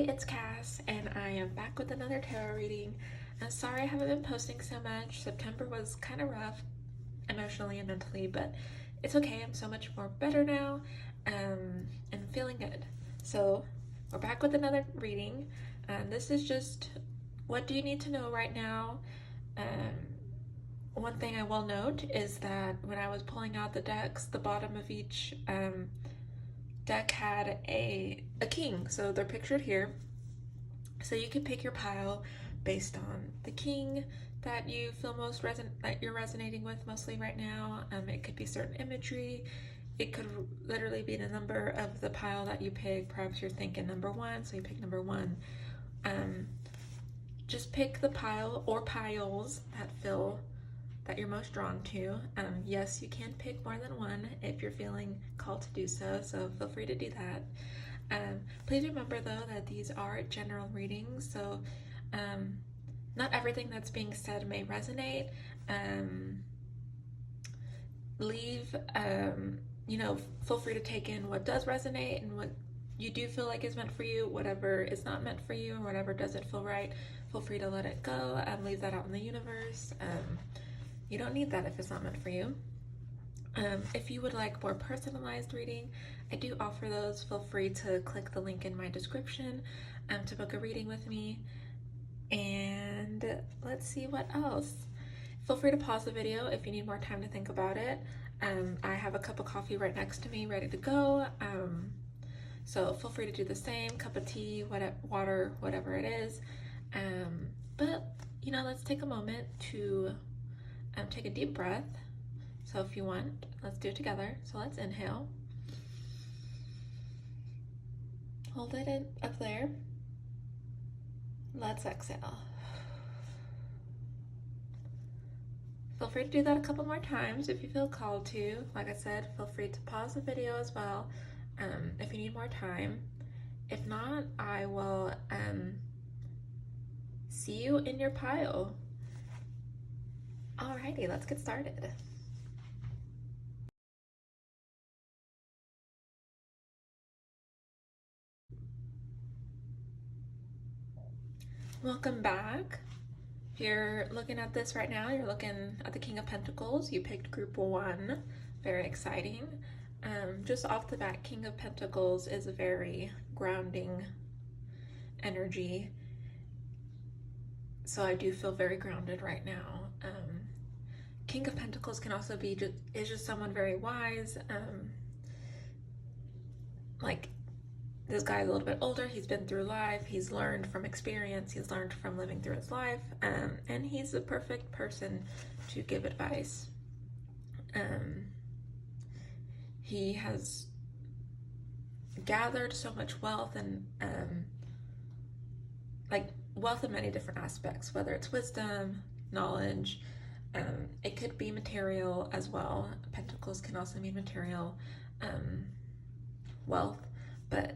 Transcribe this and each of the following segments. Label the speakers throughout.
Speaker 1: it's Cass, and I am back with another tarot reading. I'm sorry I haven't been posting so much. September was kind of rough, emotionally and mentally, but it's okay. I'm so much more better now, and feeling good. So we're back with another reading. This is just what do you need to know right now. One thing I will note is that when I was pulling out the decks, the bottom of each deck had a king, so they're pictured here. So you can pick your pile based on the king that you feel most that you're resonating with mostly right now. It could be certain imagery. It could literally be the number of the pile that you pick. Perhaps you're thinking number 1, so you pick number 1. Just pick the pile or piles that you're most drawn to. Yes, you can pick more than one if you're feeling called to do so, so feel free to do that. Please remember though that these are general readings, so not everything that's being said may resonate. Feel free to take in what does resonate and what you do feel like is meant for you. Whatever is not meant for you or whatever doesn't feel right, feel free to let it go and leave that out in the universe. You don't need that if it's not meant for you. If you would like more personalized reading, I do offer those. Feel free to click the link in my description to book a reading with me. And let's see what else. Feel free to pause the video if you need more time to think about it. I have a cup of coffee right next to me ready to go. So feel free to do the same, cup of tea, water, whatever it is. But let's take a moment to take a deep breath. So if you want, let's do it together. So let's inhale. Hold it in up there. Let's exhale. Feel free to do that a couple more times if you feel called to. Like I said, feel free to pause the video as well if you need more time. If not, I will see you in your pile. Alrighty, let's get started. Welcome back. If you're looking at this right now, you're looking at the King of Pentacles. You picked group 1. Very exciting. Just off the bat, King of Pentacles is a very grounding energy. So I do feel very grounded right now. King of Pentacles can also be just someone very wise. Like this guy's a little bit older, he's been through life, he's learned from experience, he's learned from living through his life, and he's the perfect person to give advice. He has gathered so much wealth and wealth in many different aspects, whether it's wisdom, knowledge, it could be material as well. Pentacles can also mean material wealth, but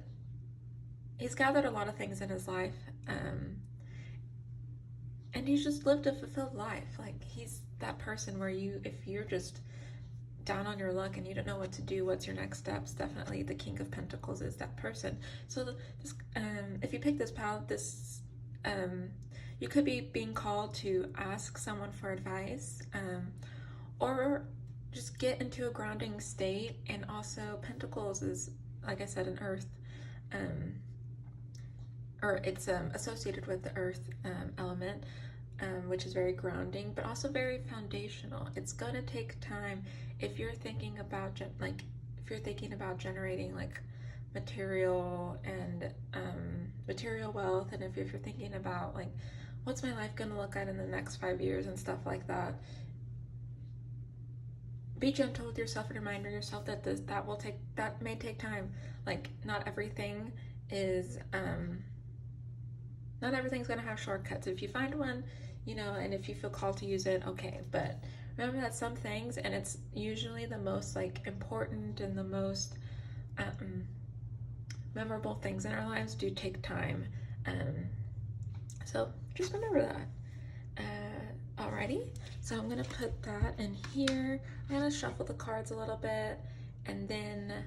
Speaker 1: he's gathered a lot of things in his life, and he's just lived a fulfilled life. Like he's that person where if you're just down on your luck and you don't know what to do, what's your next steps, definitely the King of Pentacles is that person. So if you pick this pile, you could be being called to ask someone for advice, or just get into a grounding state. And also Pentacles is, like I said, an earth, or it's associated with the earth element, which is very grounding, but also very foundational. It's gonna take time if you're thinking about generating like material and material wealth, and if you're thinking about like what's my life gonna look like in the next 5 years and stuff like that. Be gentle with yourself and remind yourself that that may take time. Like not everything is not everything's gonna have shortcuts. If you find one, and if you feel called to use it, okay. But remember that some things, and it's usually the most important and the most memorable things in our lives, do take time. So just remember that. Alrighty, so I'm gonna put that in here. I'm gonna shuffle the cards a little bit, and then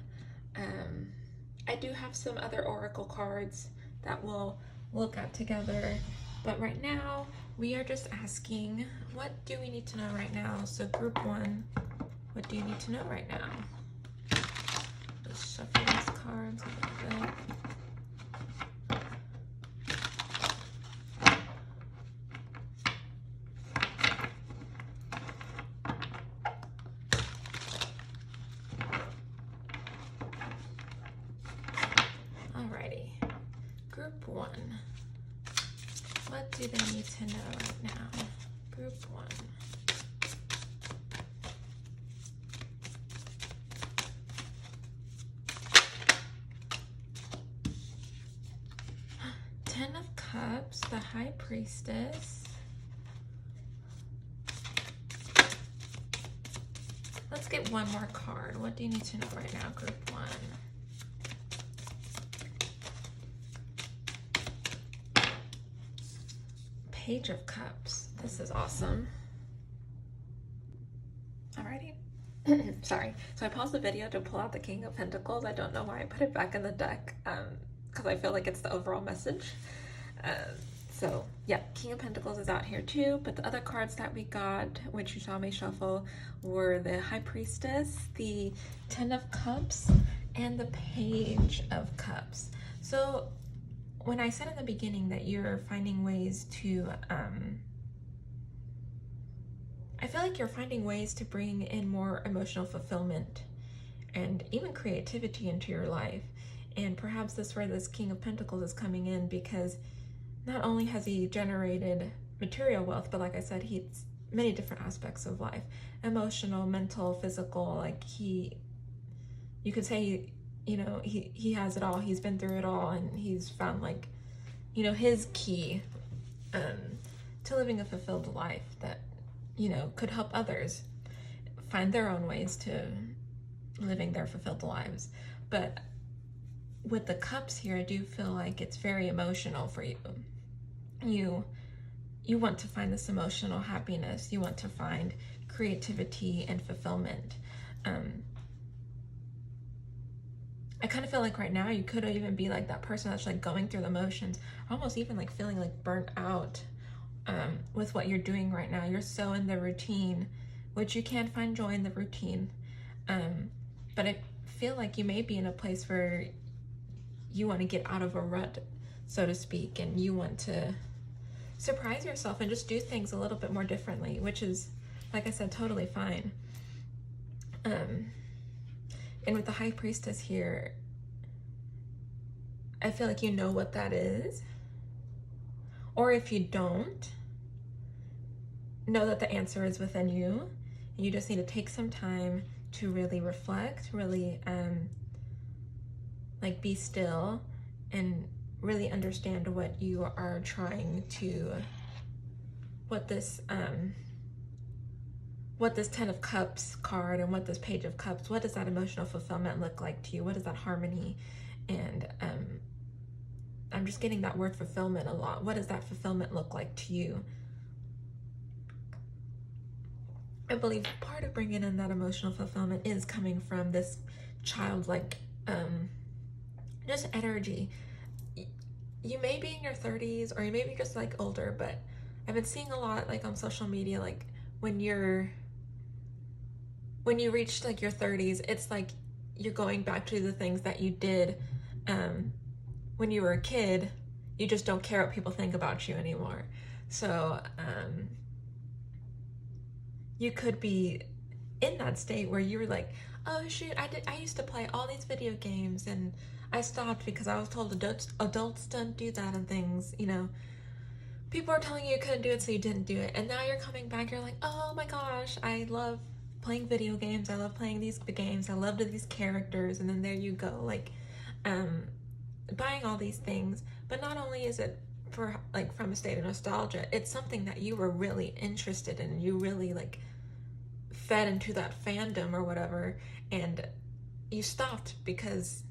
Speaker 1: I do have some other oracle cards that we'll look at together. But right now, we are just asking, what do we need to know right now? So group 1, what do you need to know right now? Just shuffle these cards a little bit. Alrighty, group 1. What do they need to know right now? Group 1. Ten of Cups, the High Priestess. Let's get one more card. What do you need to know right now, group 1? Page of Cups. This is awesome. Alrighty. Sorry. So I paused the video to pull out the King of Pentacles. I don't know why I put it back in the deck, because I feel like it's the overall message. So yeah, King of Pentacles is out here too, but the other cards that we got, which you saw me shuffle, were the High Priestess, the Ten of Cups, and the Page of Cups. So when I said in the beginning that you're finding ways to, I feel like you're finding ways to bring in more emotional fulfillment and even creativity into your life. And perhaps this is where this King of Pentacles is coming in, because not only has he generated material wealth, but like I said, he's many different aspects of life, emotional, mental, physical. Like you could say, you know, he has it all. He's been through it all, and he's found, like, you know, his key to living a fulfilled life that, you know, could help others find their own ways to living their fulfilled lives. But with the Cups here, I do feel like it's very emotional for you. You want to find this emotional happiness. You want to find creativity and fulfillment. I kind of feel like right now you could even be like that person that's like going through the motions, almost even like feeling like burnt out with what you're doing right now. You're so in the routine, which you can find joy in the routine. But I feel like you may be in a place where you want to get out of a rut, so to speak, and you want to surprise yourself and just do things a little bit more differently, which is, like I said, totally fine. And with the High Priestess here, I feel like you know what that is. Or if you don't, know that the answer is within you. And you just need to take some time to really reflect, really like be still and really understand what you are trying to, what this Ten of Cups card and what this Page of Cups, what does that emotional fulfillment look like to you? What is that harmony? And I'm just getting that word fulfillment a lot. What does that fulfillment look like to you? I believe part of bringing in that emotional fulfillment is coming from this childlike just energy. You may be in your 30s, or you may be just like older, but I've been seeing a lot like on social media, like when you reach like your 30s, it's like you're going back to the things that you did when you were a kid. You just don't care what people think about you anymore. So you could be in that state where you were like, oh shoot, I used to play all these video games and I stopped because I was told adults don't do that and things, you know. People are telling you couldn't do it, so you didn't do it. And now you're coming back, you're like, oh my gosh, I love playing video games. I love playing these games. I loved these characters. And then there you go, like, buying all these things. But not only is it for, like, from a state of nostalgia, it's something that you were really interested in. You really, like, fed into that fandom or whatever. And you stopped because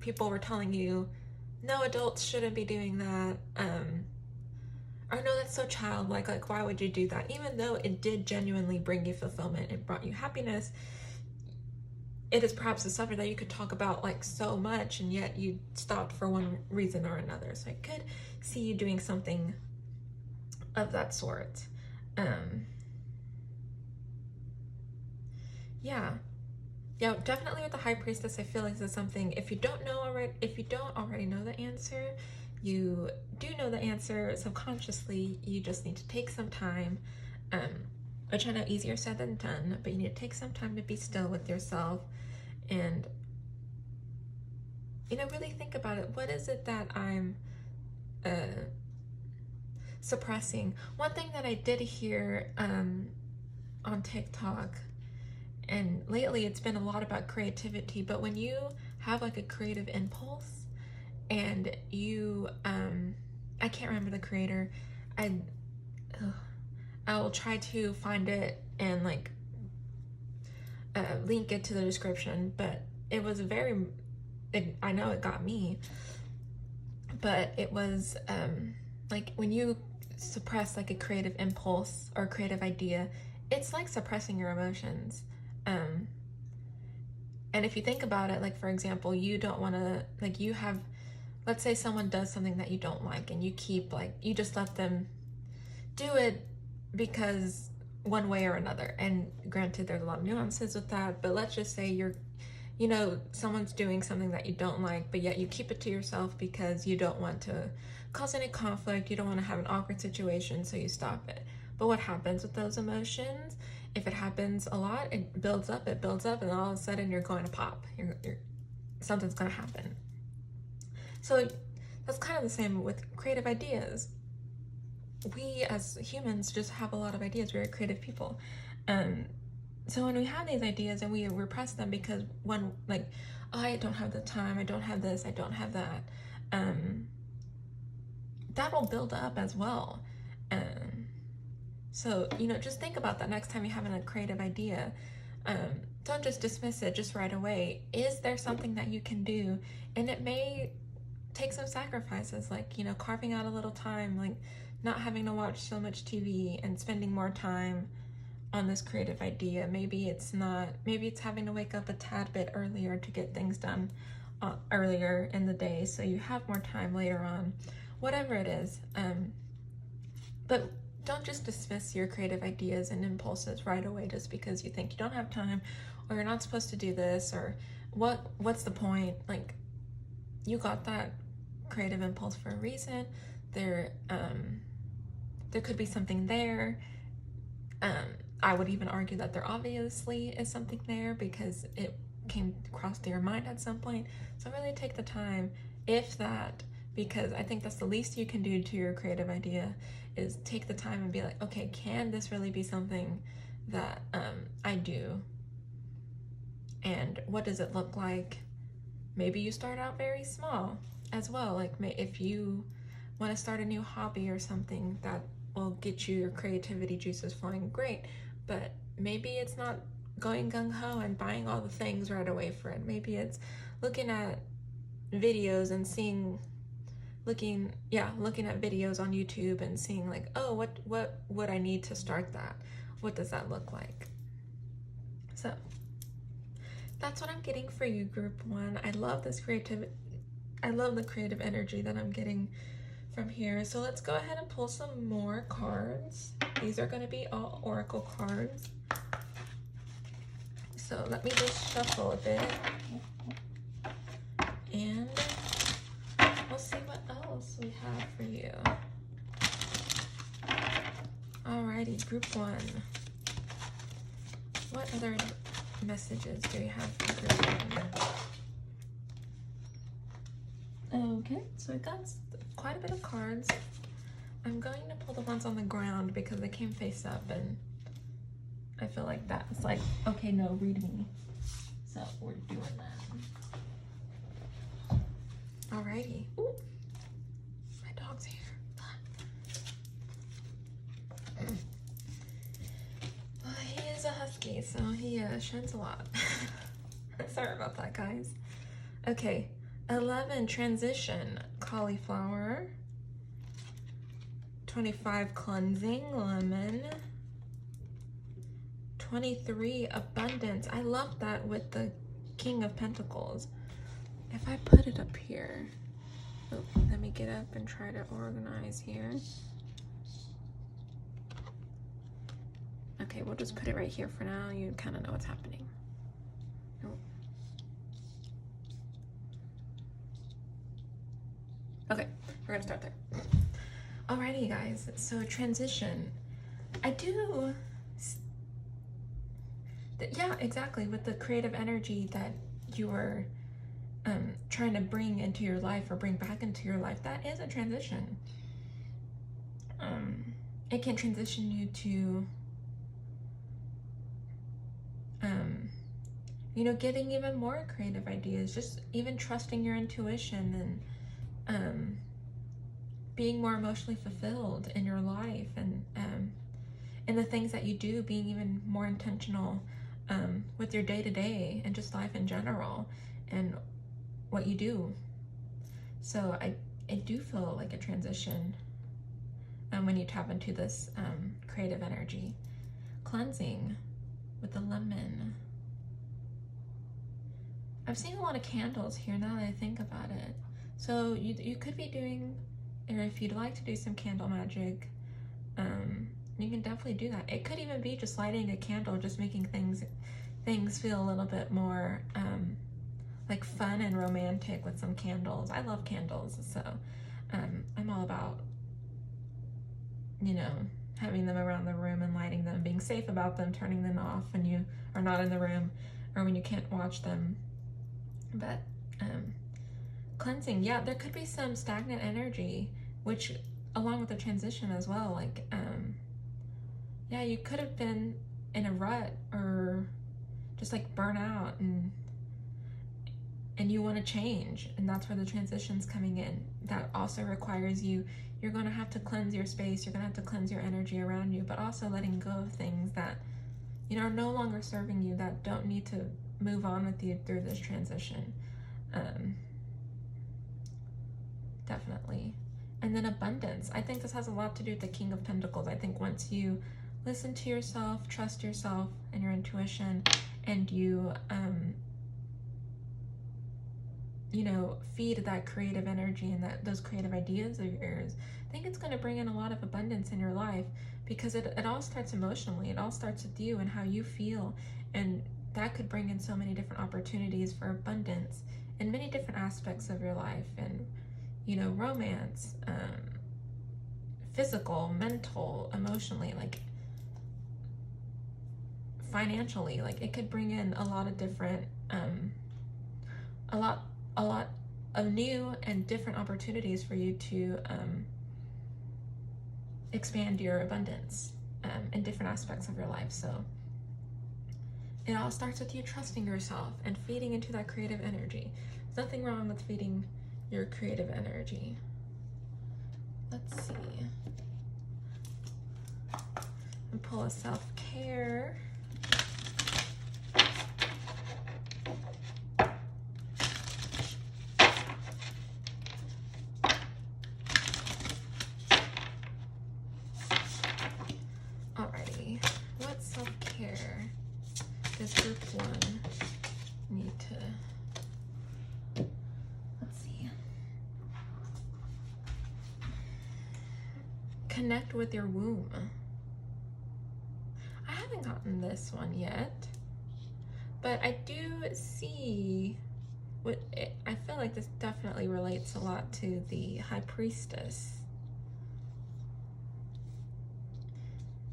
Speaker 1: people were telling you, no, adults shouldn't be doing that. Or no, that's so childlike, like why would you do that? Even though it did genuinely bring you fulfillment, it brought you happiness, it is perhaps a subject that you could talk about like so much, and yet you stopped for one reason or another. So I could see you doing something of that sort. Yeah, definitely with the High Priestess, I feel like this is something, if you don't already know the answer, you do know the answer subconsciously. You just need to take some time, which I know easier said than done, but you need to take some time to be still with yourself and, you know, really think about it. What is it that I'm suppressing? One thing that I did hear on TikTok, and lately it's been a lot about creativity, but when you have like a creative impulse and you, I can't remember the creator, I'll try to find it and like link it to the description, but it was I know it got me, but it was like when you suppress like a creative impulse or a creative idea, it's like suppressing your emotions. And if you think about it, like for example, you don't want to, like you have, let's say someone does something that you don't like, and you keep like, you just let them do it because one way or another. And granted, there's a lot of nuances with that, but let's just say you know, someone's doing something that you don't like, but yet you keep it to yourself because you don't want to cause any conflict, you don't want to have an awkward situation, so you stop it. But what happens with those emotions? If it happens a lot, it builds up, and all of a sudden you're going to pop. Something's going to happen. So that's kind of the same with creative ideas. We as humans just have a lot of ideas. We're creative people. So when we have these ideas and we repress them because like, oh, I don't have the time, I don't have this, I don't have that, that will build up as well. So, you know, just think about that next time you're having a creative idea. Don't just dismiss it just right away. Is there something that you can do? And it may take some sacrifices, like, you know, carving out a little time, like not having to watch so much TV and spending more time on this creative idea. Maybe it's having to wake up a tad bit earlier to get things done earlier in the day so you have more time later on. Whatever it is. But don't just dismiss your creative ideas and impulses right away just because you think you don't have time, or you're not supposed to do this, or what's the point? Like, you got that creative impulse for a reason. There could be something there. I would even argue that there obviously is something there because it came across to your mind at some point. So really take the time, if that, because I think that's the least you can do to your creative idea, is take the time and be like, okay, can this really be something that I do? And what does it look like? Maybe you start out very small as well. Like if you want to start a new hobby or something that will get you your creativity juices flowing, great. But maybe it's not going gung-ho and buying all the things right away for it. Maybe it's looking at videos and looking at videos on YouTube and seeing like, oh, what would I need to start that? What does that look like? So that's what I'm getting for you, group 1. I love this I love the creative energy that I'm getting from here. So let's go ahead and pull some more cards. These are going to be all oracle cards. So let me just shuffle a bit and we'll see what else we have for you. Alrighty, group 1. What other messages do we have for group 1? Okay, so I got quite a bit of cards. I'm going to pull the ones on the ground because they came face up, and I feel like that's like, okay, no, read me. So we're doing that. Alrighty. Ooh, my dog's here. Well, he is a husky, so he sheds a lot. Sorry about that, guys. Okay, 11, transition, cauliflower. 25, cleansing, lemon. 23, abundance. I love that with the King of Pentacles. If I put it up here, oh, let me get up and try to organize here. Okay, we'll just put it right here for now. You kind of know what's happening. Oh. Okay, we're gonna start there. Alrighty, guys, so transition. I do, yeah, exactly, with the creative energy that you are trying to bring into your life or bring back into your life, that is a transition. It can transition you to, you know, getting even more creative ideas, just even trusting your intuition and being more emotionally fulfilled in your life, and in the things that you do, being even more intentional with your day-to-day and just life in general and what you do. So I do feel like a transition when you tap into this creative energy. Cleansing with the lemon. I've seen a lot of candles here now that I think about it. So you could be doing, or if you'd like to do some candle magic, you can definitely do that. It could even be just lighting a candle, just making things feel a little bit more like fun and romantic with some candles. I love candles, so I'm all about, you know, having them around the room and lighting them, being safe about them, turning them off when you are not in the room or when you can't watch them. But cleansing, yeah, there could be some stagnant energy, which along with the transition as well, like yeah, you could have been in a rut or just like burn out, and you want to change, and that's where the transition's coming in. That also requires you're going to have to cleanse your space, you're going to have to cleanse your energy around you, but also letting go of things that, you know, are no longer serving you, that don't need to move on with you through this transition. Definitely. And then abundance. I think this has a lot to do with the King of Pentacles. I think once you listen to yourself, trust yourself and your intuition, and you, you know, feed that creative energy and those creative ideas of yours, I think it's going to bring in a lot of abundance in your life, because it all starts emotionally. It all starts with you and how you feel, and that could bring in so many different opportunities for abundance in many different aspects of your life, and, you know, romance, physical, mental, emotionally, like financially. Like it could bring in a lot of different, a lot of new and different opportunities for you to expand your abundance in different aspects of your life. So it all starts with you trusting yourself and feeding into that creative energy. There's nothing wrong with feeding your creative energy. Let's see. And pull a self-care. Alrighty, what self-care does group one need to, let's see, connect with your womb. I haven't gotten this one yet, but I do see I feel like this definitely relates a lot to the High Priestess.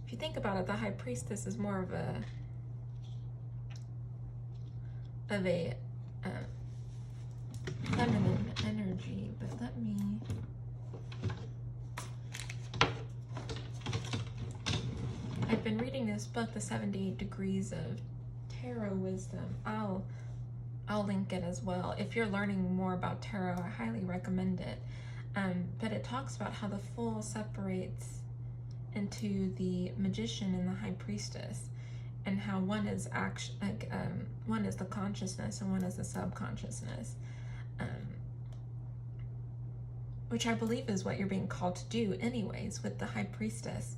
Speaker 1: If you think about it, the High Priestess is more of a feminine energy, but let me, I've been reading this book, The 78 Degrees of Tarot Wisdom. I'll link it as well. If you're learning more about tarot, I highly recommend it. But it talks about how the Fool separates into the Magician and the High Priestess, and how one is one is the consciousness and one is the subconsciousness, which I believe is what you're being called to do anyways with the High Priestess.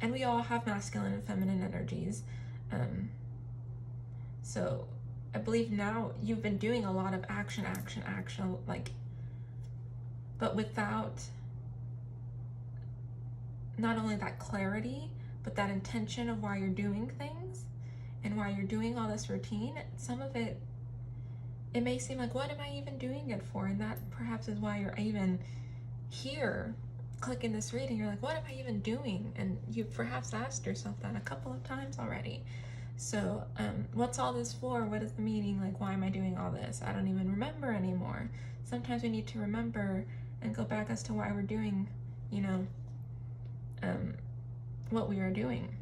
Speaker 1: And we all have masculine and feminine energies, So I believe now you've been doing a lot of action, like, but without not only that clarity, but that intention of why you're doing things and why you're doing all this routine. Some of it may seem like, what am I even doing it for? And that perhaps is why you're even here clicking this reading. You're like, what am I even doing? And you've perhaps asked yourself that a couple of times already. So what's all this for? What is the meaning? Like, why am I doing all this? I don't even remember anymore. Sometimes we need to remember and go back as to why we're doing, you know, what we are doing.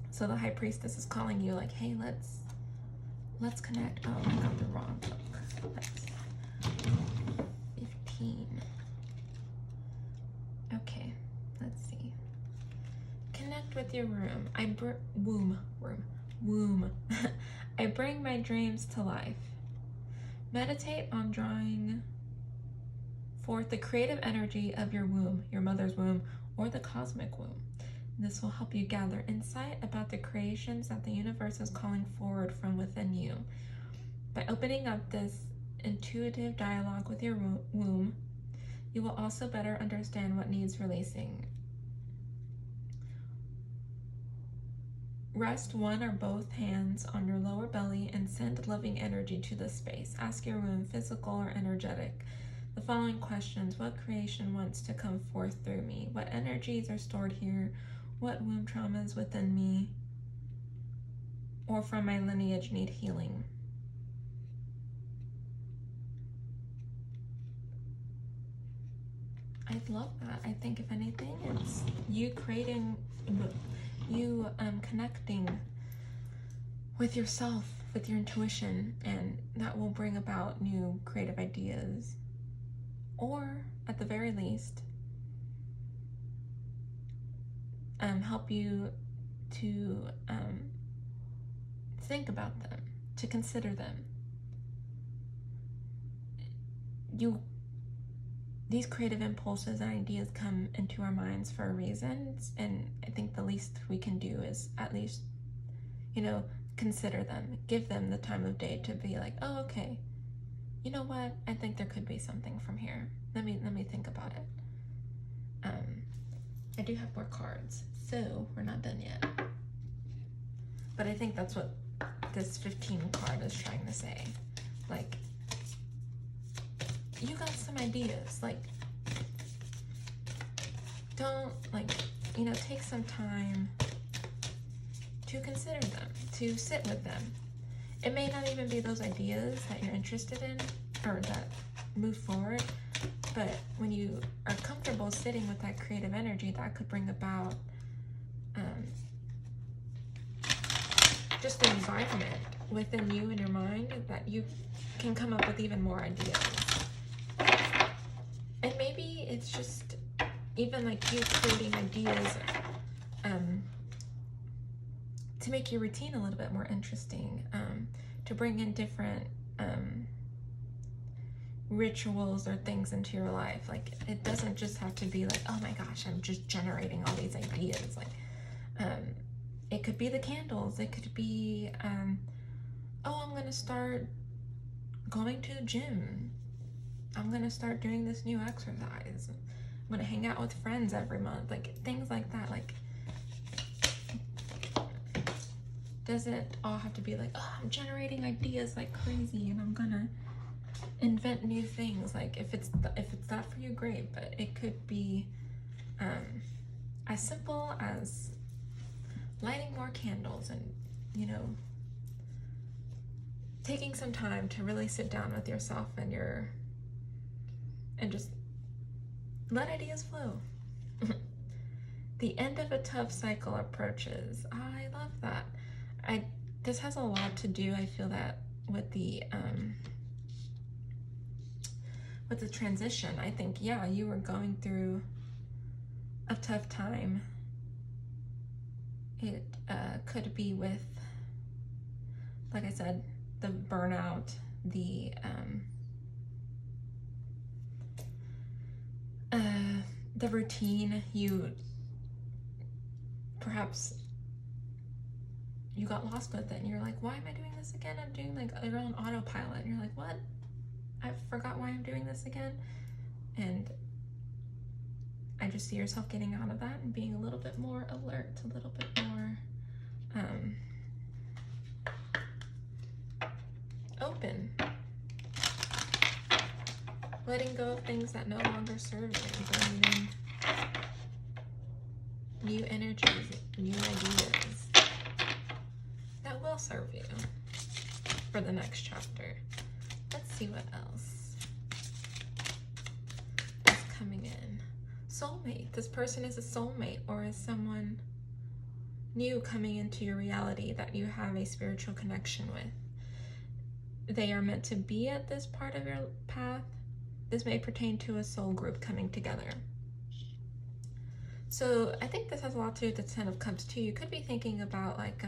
Speaker 1: So the High Priestess is calling you like, hey, let's connect. Oh, I got the wrong book. That's 15. Okay, let's see. Connect with your room. Womb. I bring my dreams to life. Meditate on drawing forth the creative energy of your womb, your mother's womb, or the cosmic womb. This will help you gather insight about the creations that the universe is calling forward from within you. By opening up this intuitive dialogue with your womb, you will also better understand what needs releasing. Rest one or both hands on your lower belly and send loving energy to the space. Ask your womb, physical or energetic, the following questions. What creation wants to come forth through me? What energies are stored here? What womb traumas within me or from my lineage need healing? I love that. I think if anything, it's you creating, you connecting with yourself, with your intuition, and that will bring about new creative ideas. Or at the very least, help you to think about them, to consider them. These creative impulses and ideas come into our minds for a reason, and I think the least we can do is at least, you know, consider them, give them the time of day to be like, oh, okay, you know what? I think there could be something from here. Let me think about it. I do have more cards, so we're not done yet. But I think that's what this 15 card is trying to say. Like, you got some ideas. Like, don't, like, you know, take some time to consider them, to sit with them. It may not even be those ideas that you're interested in or that move forward, but when you are comfortable sitting with that creative energy, that could bring about just an environment within you and your mind that you can come up with even more ideas. And maybe it's just even like you creating ideas to make your routine a little bit more interesting, to bring in different rituals or things into your life. Like, it doesn't just have to be like, oh my gosh, I'm just generating all these ideas. Like, it could be the candles. It could be, oh, I'm gonna start going to the gym. I'm gonna start doing this new exercise. I'm gonna hang out with friends every month. Like, things like that. Like, doesn't all have to be like, oh, I'm generating ideas like crazy and I'm gonna invent new things. Like, if it's that for you, great, but it could be as simple as lighting more candles and, you know, taking some time to really sit down with yourself and just let ideas flow. The end of a tough cycle approaches. I love that. This has a lot to do, I feel, that with the transition. I think, yeah, you were going through a tough time. It could be with, like I said, the burnout, the routine. You perhaps you got lost with it and you're like, why am I doing this again? I'm doing like, you're on autopilot and you're like, what? I forgot why I'm doing this again. And I just see yourself getting out of that and being a little bit more alert, a little bit more open. Letting go of things that no longer serve you and bringing in new energies, new ideas that will serve you for the next chapter. Let's see what else is coming in. Soulmate. This person is a soulmate or is someone new coming into your reality that you have a spiritual connection with. They are meant to be at this part of your path. This may pertain to a soul group coming together. So I think this has a lot to do with the Ten of Cups too. You could be thinking about like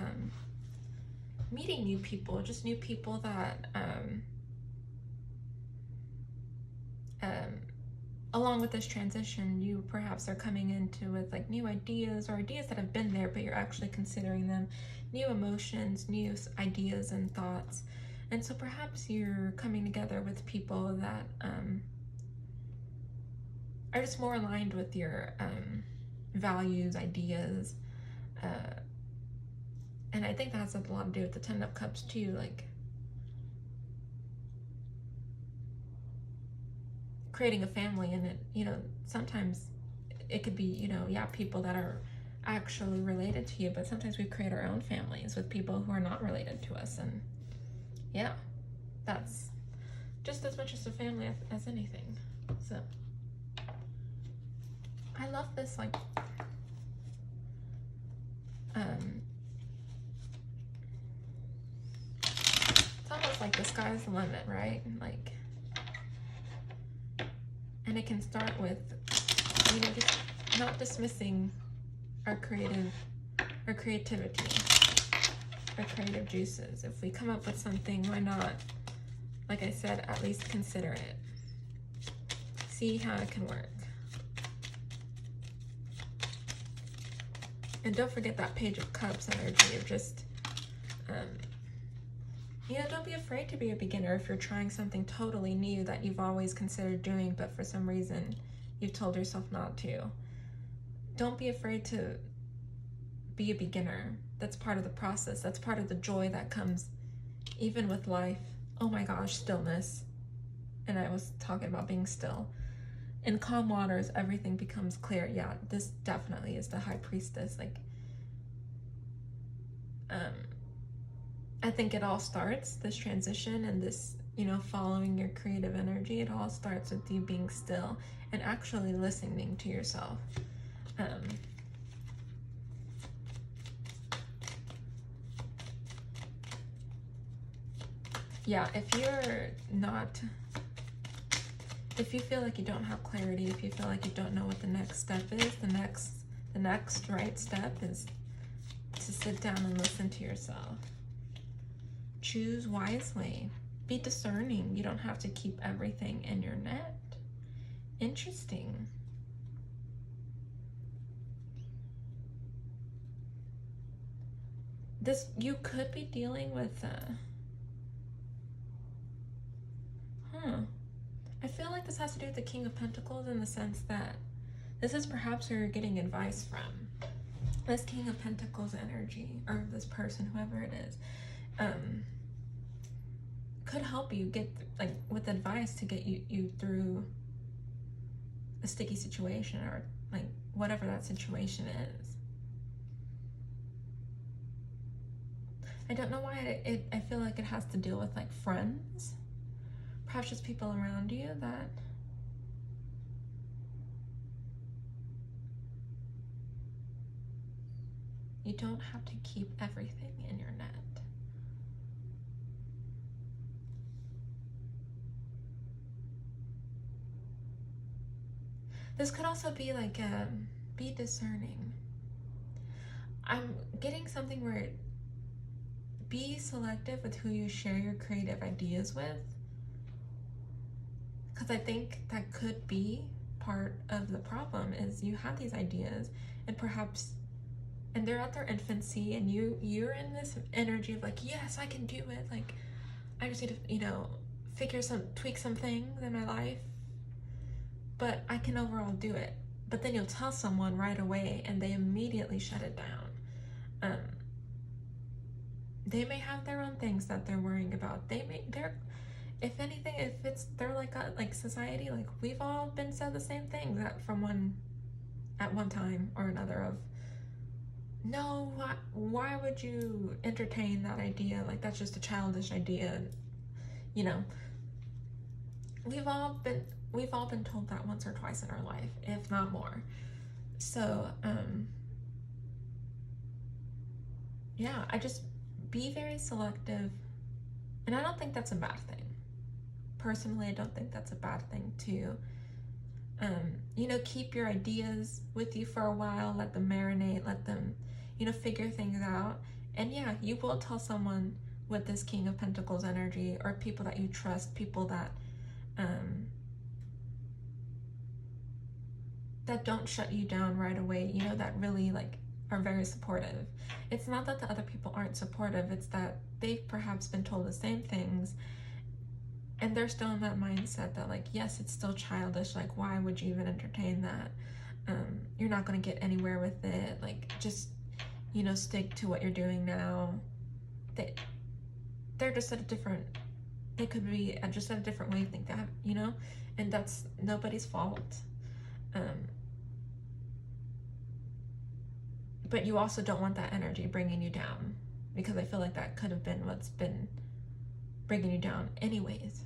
Speaker 1: meeting new people, just new people that along with this transition, you perhaps are coming into with like new ideas or ideas that have been there, but you're actually considering them, new emotions, new ideas and thoughts. And so perhaps you're coming together with people that are just more aligned with your values, ideas. And I think that has a lot to do with the Ten of Cups too, like creating a family. And it, you know, sometimes it could be, you know, yeah, people that are actually related to you, but sometimes we create our own families with people who are not related to us. And yeah, that's just as much as a family as anything. So I love this, like it's almost like the sky's the limit, right? Like, and it can start with, you know, just not dismissing our creativity, our creative juices. If we come up with something, why not, like I said, at least consider it. See how it can work. And don't forget that Page of Cups energy of just, you know, don't be afraid to be a beginner if you're trying something totally new that you've always considered doing, but for some reason you've told yourself not to. Don't be afraid to be a beginner. That's part of the process. That's part of the joy that comes even with life. Oh my gosh, stillness. And I was talking about being still. In calm waters, everything becomes clear. Yeah, this definitely is the High Priestess. Like, I think it all starts, this transition and this, you know, following your creative energy. It all starts with you being still and actually listening to yourself. Yeah, if you feel like you don't have clarity, if you feel like you don't know what the next step is, the next right step is to sit down and listen to yourself. Choose wisely. Be discerning. You don't have to keep everything in your net. Interesting. This, you could be dealing with I feel like this has to do with the King of Pentacles in the sense that this is perhaps who you're getting advice from. This King of Pentacles energy, or this person, whoever it is, could help you get, like, with advice to get you through a sticky situation, or like whatever that situation is. I don't know why I feel like it has to deal with like friends. Perhaps just people around you that you don't have to keep everything in your net. This could also be like, be discerning. I'm getting something where be selective with who you share your creative ideas with. Because I think that could be part of the problem, is you have these ideas and perhaps and they're at their infancy, and you're in this energy of like, yes, I can do it, like I just need to, you know, tweak some things in my life, but I can overall do it. But then you'll tell someone right away and they immediately shut it down. They may have their own things that they're worrying about. If anything, they're like society, like we've all been said the same thing that at one time or another of, no, why would you entertain that idea? Like, that's just a childish idea. You know, we've all been told that once or twice in our life, if not more. So, yeah, I just be very selective. And I don't think that's a bad thing. Personally, I don't think that's a bad thing to, you know, keep your ideas with you for a while, let them marinate, let them, you know, figure things out. And yeah, you will tell someone with this King of Pentacles energy, or people that you trust, people that, that don't shut you down right away, you know, that really like are very supportive. It's not that the other people aren't supportive, it's that they've perhaps been told the same things, and they're still in that mindset that like, yes, it's still childish, like why would you even entertain that? You're not going to get anywhere with it, like just, you know, stick to what you're doing now. They're just at a different, they could be just at a different wavelength, that, you know, and that's nobody's fault. But you also don't want that energy bringing you down, because I feel like that could have been what's been bringing you down anyways.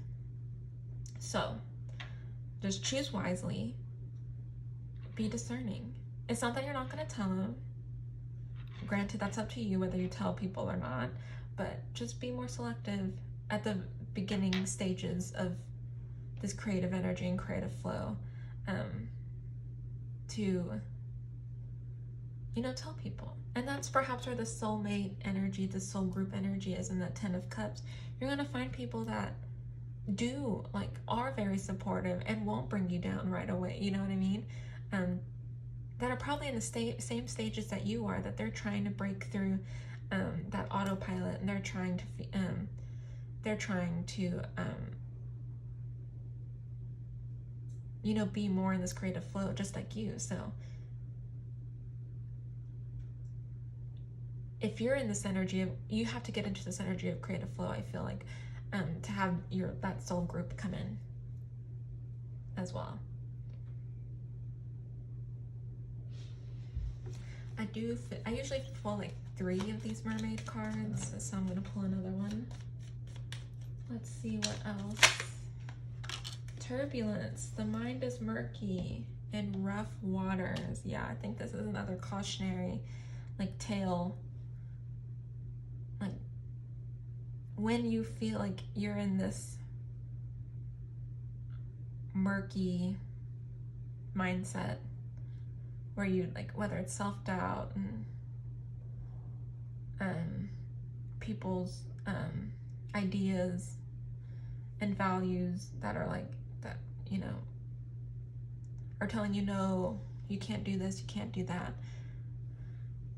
Speaker 1: So just choose wisely, be discerning. It's not that you're not going to tell them. Granted, that's up to you whether you tell people or not, but just be more selective at the beginning stages of this creative energy and creative flow, to, you know, tell people. And that's perhaps where the soulmate energy, the soul group energy is in that 10 of Cups. You're going to find people that are very supportive and won't bring you down right away, you know what I mean? That are probably in the same stages that you are, that they're trying to break through that autopilot, and they're trying to you know, be more in this creative flow just like you. So if you're in this energy you have to get into this energy of creative flow, I feel like, to have that soul group come in as well. I usually pull like 3 of these mermaid cards, so I'm gonna pull another one. Let's see what else. Turbulence. The mind is murky in rough waters. Yeah, I think this is another cautionary like tale. Like when you feel like you're in this murky mindset, where you like, whether it's self-doubt and people's ideas and values that are like that, you know, are telling you, no, you can't do this, you can't do that.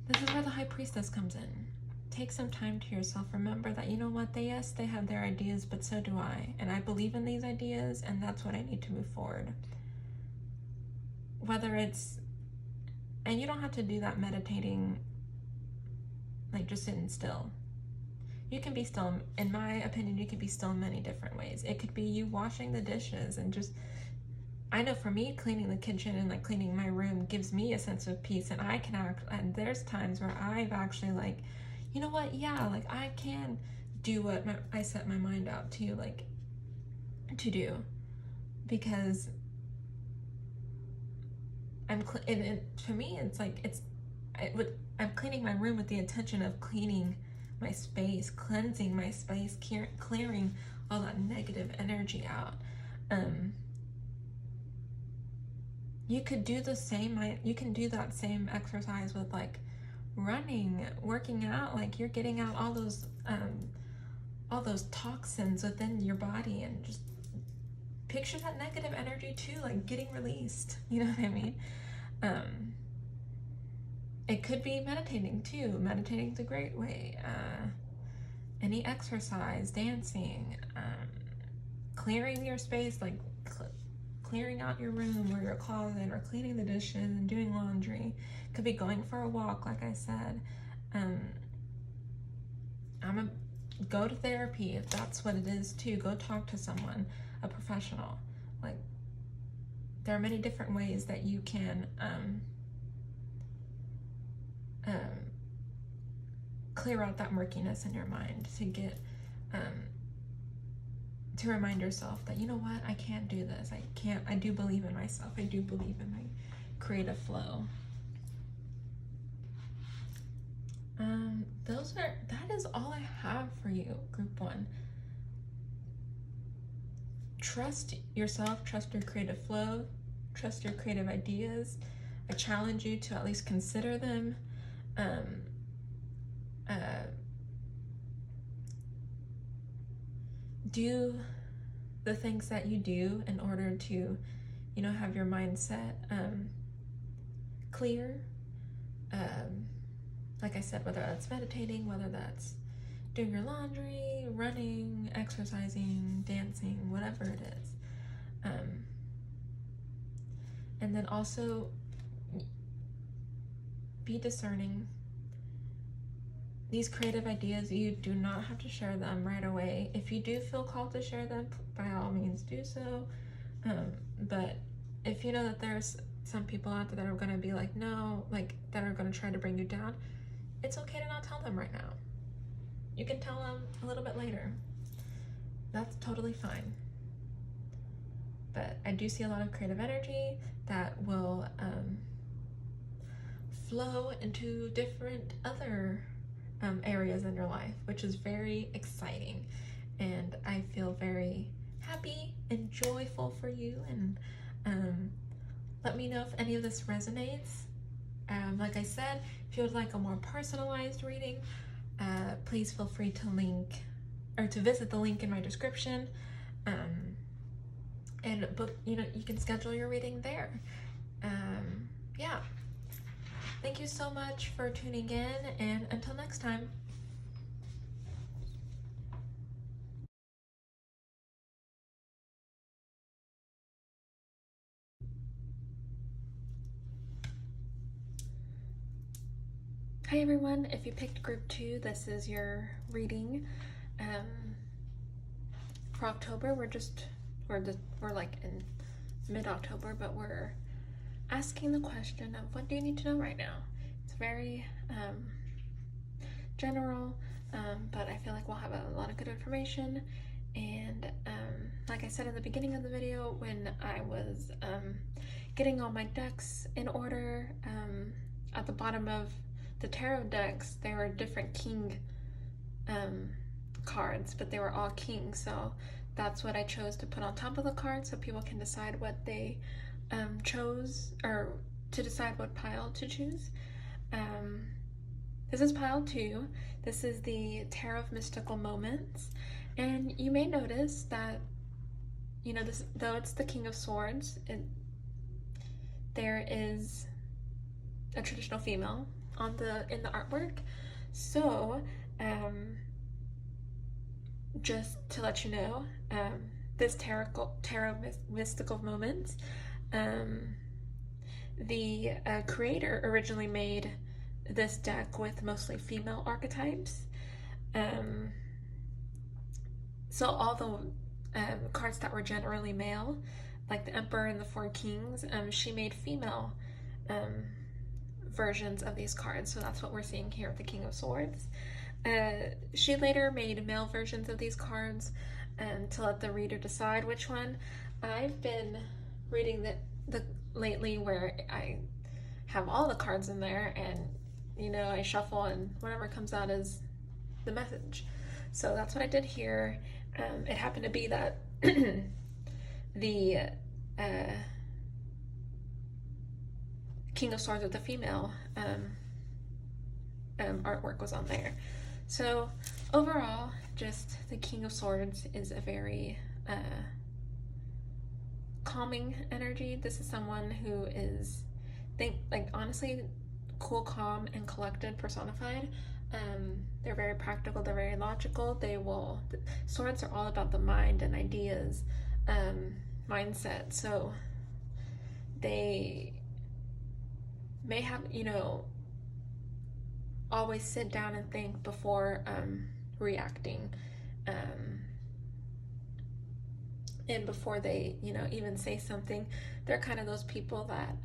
Speaker 1: This is where the High Priestess comes in. Take some time to yourself. Remember that, you know what, they have their ideas, but so do I, and I believe in these ideas, and that's what I need to move forward. Whether it's, and you don't have to do that meditating, like just sitting still. You can be still, in my opinion, you can be still in many different ways. It could be you washing the dishes and just, I know for me, cleaning the kitchen and like cleaning my room gives me a sense of peace, and I can act, and there's times where I've actually like, you know what, yeah, like I can do what I set my mind out to, like, to do, because for me, it's like, I'm cleaning my room with the intention of cleaning my space, cleansing my space, clearing all that negative energy out. You could do the same, you can do that same exercise with like running, working out, like you're getting out all those toxins within your body, and just picture that negative energy too, like getting released, you know what I mean? it could be meditating too. Meditating's a great way. Any exercise, dancing, clearing your space, like clearing out your room or your closet, or cleaning the dishes and doing laundry. Could be going for a walk, like I said. Go to therapy if that's what it is too. Go talk to someone, a professional. Like, there are many different ways that you can clear out that murkiness in your mind, to get to remind yourself that, you know what, I can't do this. I do believe in myself. I do believe in my creative flow. That is all I have for you, group 1. Trust yourself, trust your creative flow, trust your creative ideas. I challenge you to at least consider them. Do the things that you do in order to, have your mindset clear. Like I said, whether that's meditating, whether that's doing your laundry, running, exercising, dancing, whatever it is. And then also be discerning. These creative ideas, you do not have to share them right away. If you do feel called to share them, by all means do so. But if you know that there's some people out there that are going to be like, no, like, that are going to try to bring you down, it's okay to not tell them right now. You can tell them a little bit later. That's totally fine. But I do see a lot of creative energy that will flow into different other areas in your life, which is very exciting. And I feel very happy and joyful for you. And let me know if any of this resonates. Like I said, if you would like a more personalized reading, please feel free to visit the link in my description, and book. You can schedule your reading there. Yeah. Thank you so much for tuning in, and until next time. Hi everyone, if you picked group 2, this is your reading for October. We're like in mid-October, but we're asking the question of, what do you need to know right now? It's very general, but I feel like we'll have a lot of good information. And like I said in the beginning of the video, when I was getting all my decks in order, at the bottom of the tarot decks, there were different king cards, but they were all kings, so that's what I chose to put on top of the card, so people can decide what they chose, or to decide what pile to choose. This is pile 2. This is the Tarot of Mystical Moments, and you may notice that, this, though it's the King of Swords, there is a traditional female in the artwork. So just to let you know, this Tarot Mystical Moments, the creator originally made this deck with mostly female archetypes. So all the cards that were generally male, like the Emperor and the Four Kings, she made female versions of these cards, so that's what we're seeing here with the King of Swords. She later made male versions of these cards to let the reader decide which one. I've been reading the lately where I have all the cards in there, and I shuffle, and whatever comes out is the message. So that's what I did here. It happened to be that the King of Swords with the female artwork was on there. So overall, just the King of Swords is a very calming energy. This is someone who is, honestly, cool, calm, and collected personified. They're very practical, they're very logical. Swords are all about the mind and ideas, mindset. So they may have, always sit down and think before reacting. And before they, even say something. They're kind of those people that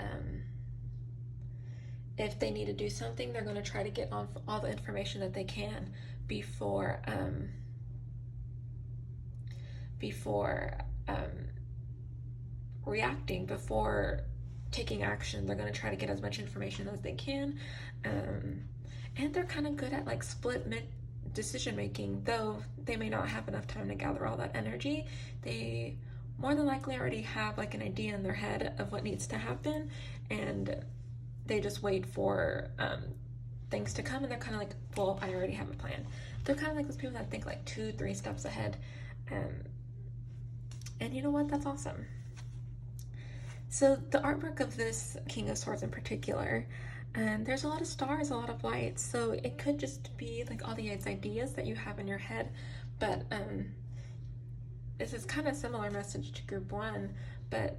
Speaker 1: if they need to do something, they're going to try to get on all the information that they can before reacting, before taking action. They're going to try to get as much information as they can, and they're kind of good at like split decision making. Though they may not have enough time to gather all that energy, they more than likely already have like an idea in their head of what needs to happen, and they just wait for things to come, and they're kind of like, well, I already have a plan. They're kind of like those people that think like 2-3 steps ahead, and you know what, that's awesome. So the artwork of this King of Swords in particular, there's a lot of stars, a lot of lights, so it could just be like all these ideas that you have in your head, but this is kind of similar message to group 1, but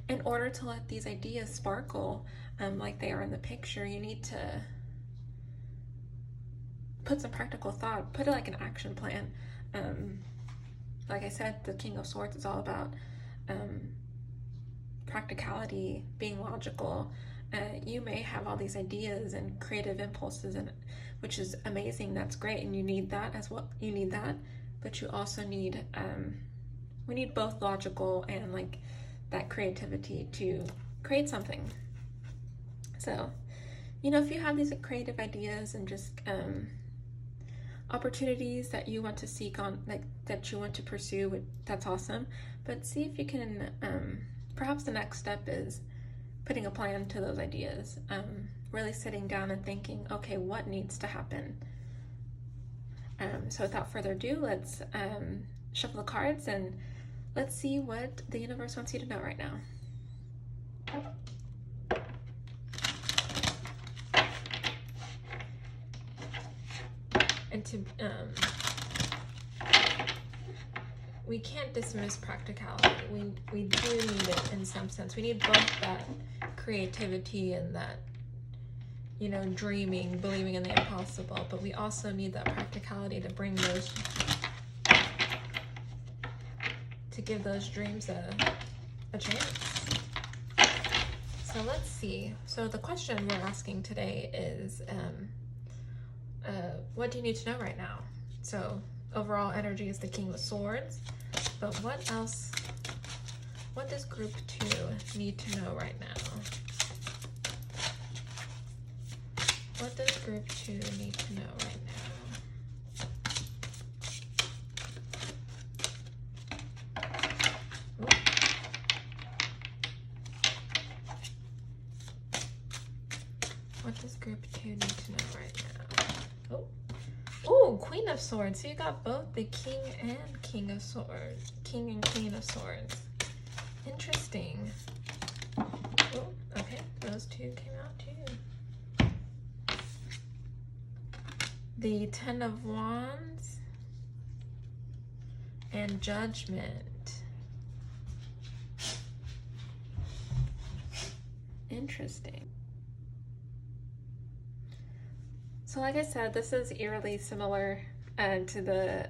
Speaker 1: in order to let these ideas sparkle like they are in the picture, you need to put some practical thought, put it like an action plan. Like I said, the King of Swords is all about practicality, being logical. You may have all these ideas and creative impulses, and which is amazing, that's great, and you need that as well. You need that, but you also need we need both logical and like that creativity to create something. So, if you have these creative ideas and just opportunities that you want to seek on, like that you want to pursue, that's awesome. But see if you can, perhaps the next step is putting a plan to those ideas, really sitting down and thinking, okay, what needs to happen? So without further ado, let's shuffle the cards and let's see what the universe wants you to know right now. And we can't dismiss practicality. We do need it in some sense. We need both that creativity and that, dreaming, believing in the impossible, but we also need that practicality to bring those, to give those dreams a chance. So let's see. So the question we're asking today is, what do you need to know right now? So overall energy is the King of Swords, but what else, what does group 2 need to know right now? What does group 2 need to know right now? Ooh. What does group 2 need to know right now? Oh, Queen of Swords. So you got both the King and King of Swords. King and Queen of Swords. Interesting. Oh, okay. Those two came out too. The Ten of Wands and Judgment. Interesting. So like I said, this is eerily similar to the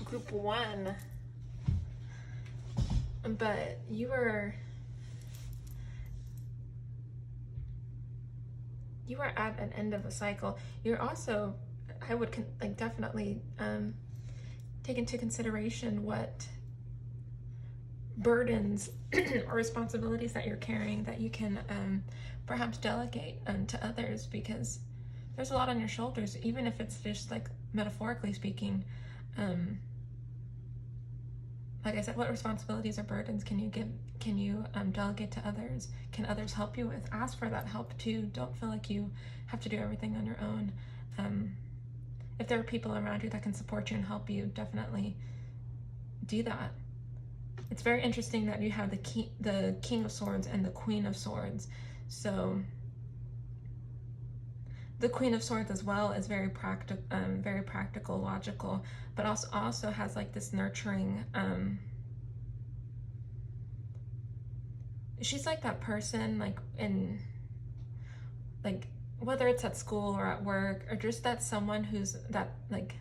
Speaker 1: group 1, but you were at an end of a cycle. You're also, I would definitely take into consideration what burdens or responsibilities that you're carrying that you can perhaps delegate to others, because there's a lot on your shoulders, even if it's just like metaphorically speaking. Like I said, what responsibilities or burdens can you delegate to others? Can others help you with? Ask for that help too. Don't feel like you have to do everything on your own. If there are people around you that can support you and help you, definitely do that. it's very interesting that you have the King of Swords and the Queen of Swords. So the Queen of Swords as well is very practical, logical, but also has like this nurturing. She's like that person, like in, like, whether it's at school or at work, or just that someone who's that, like,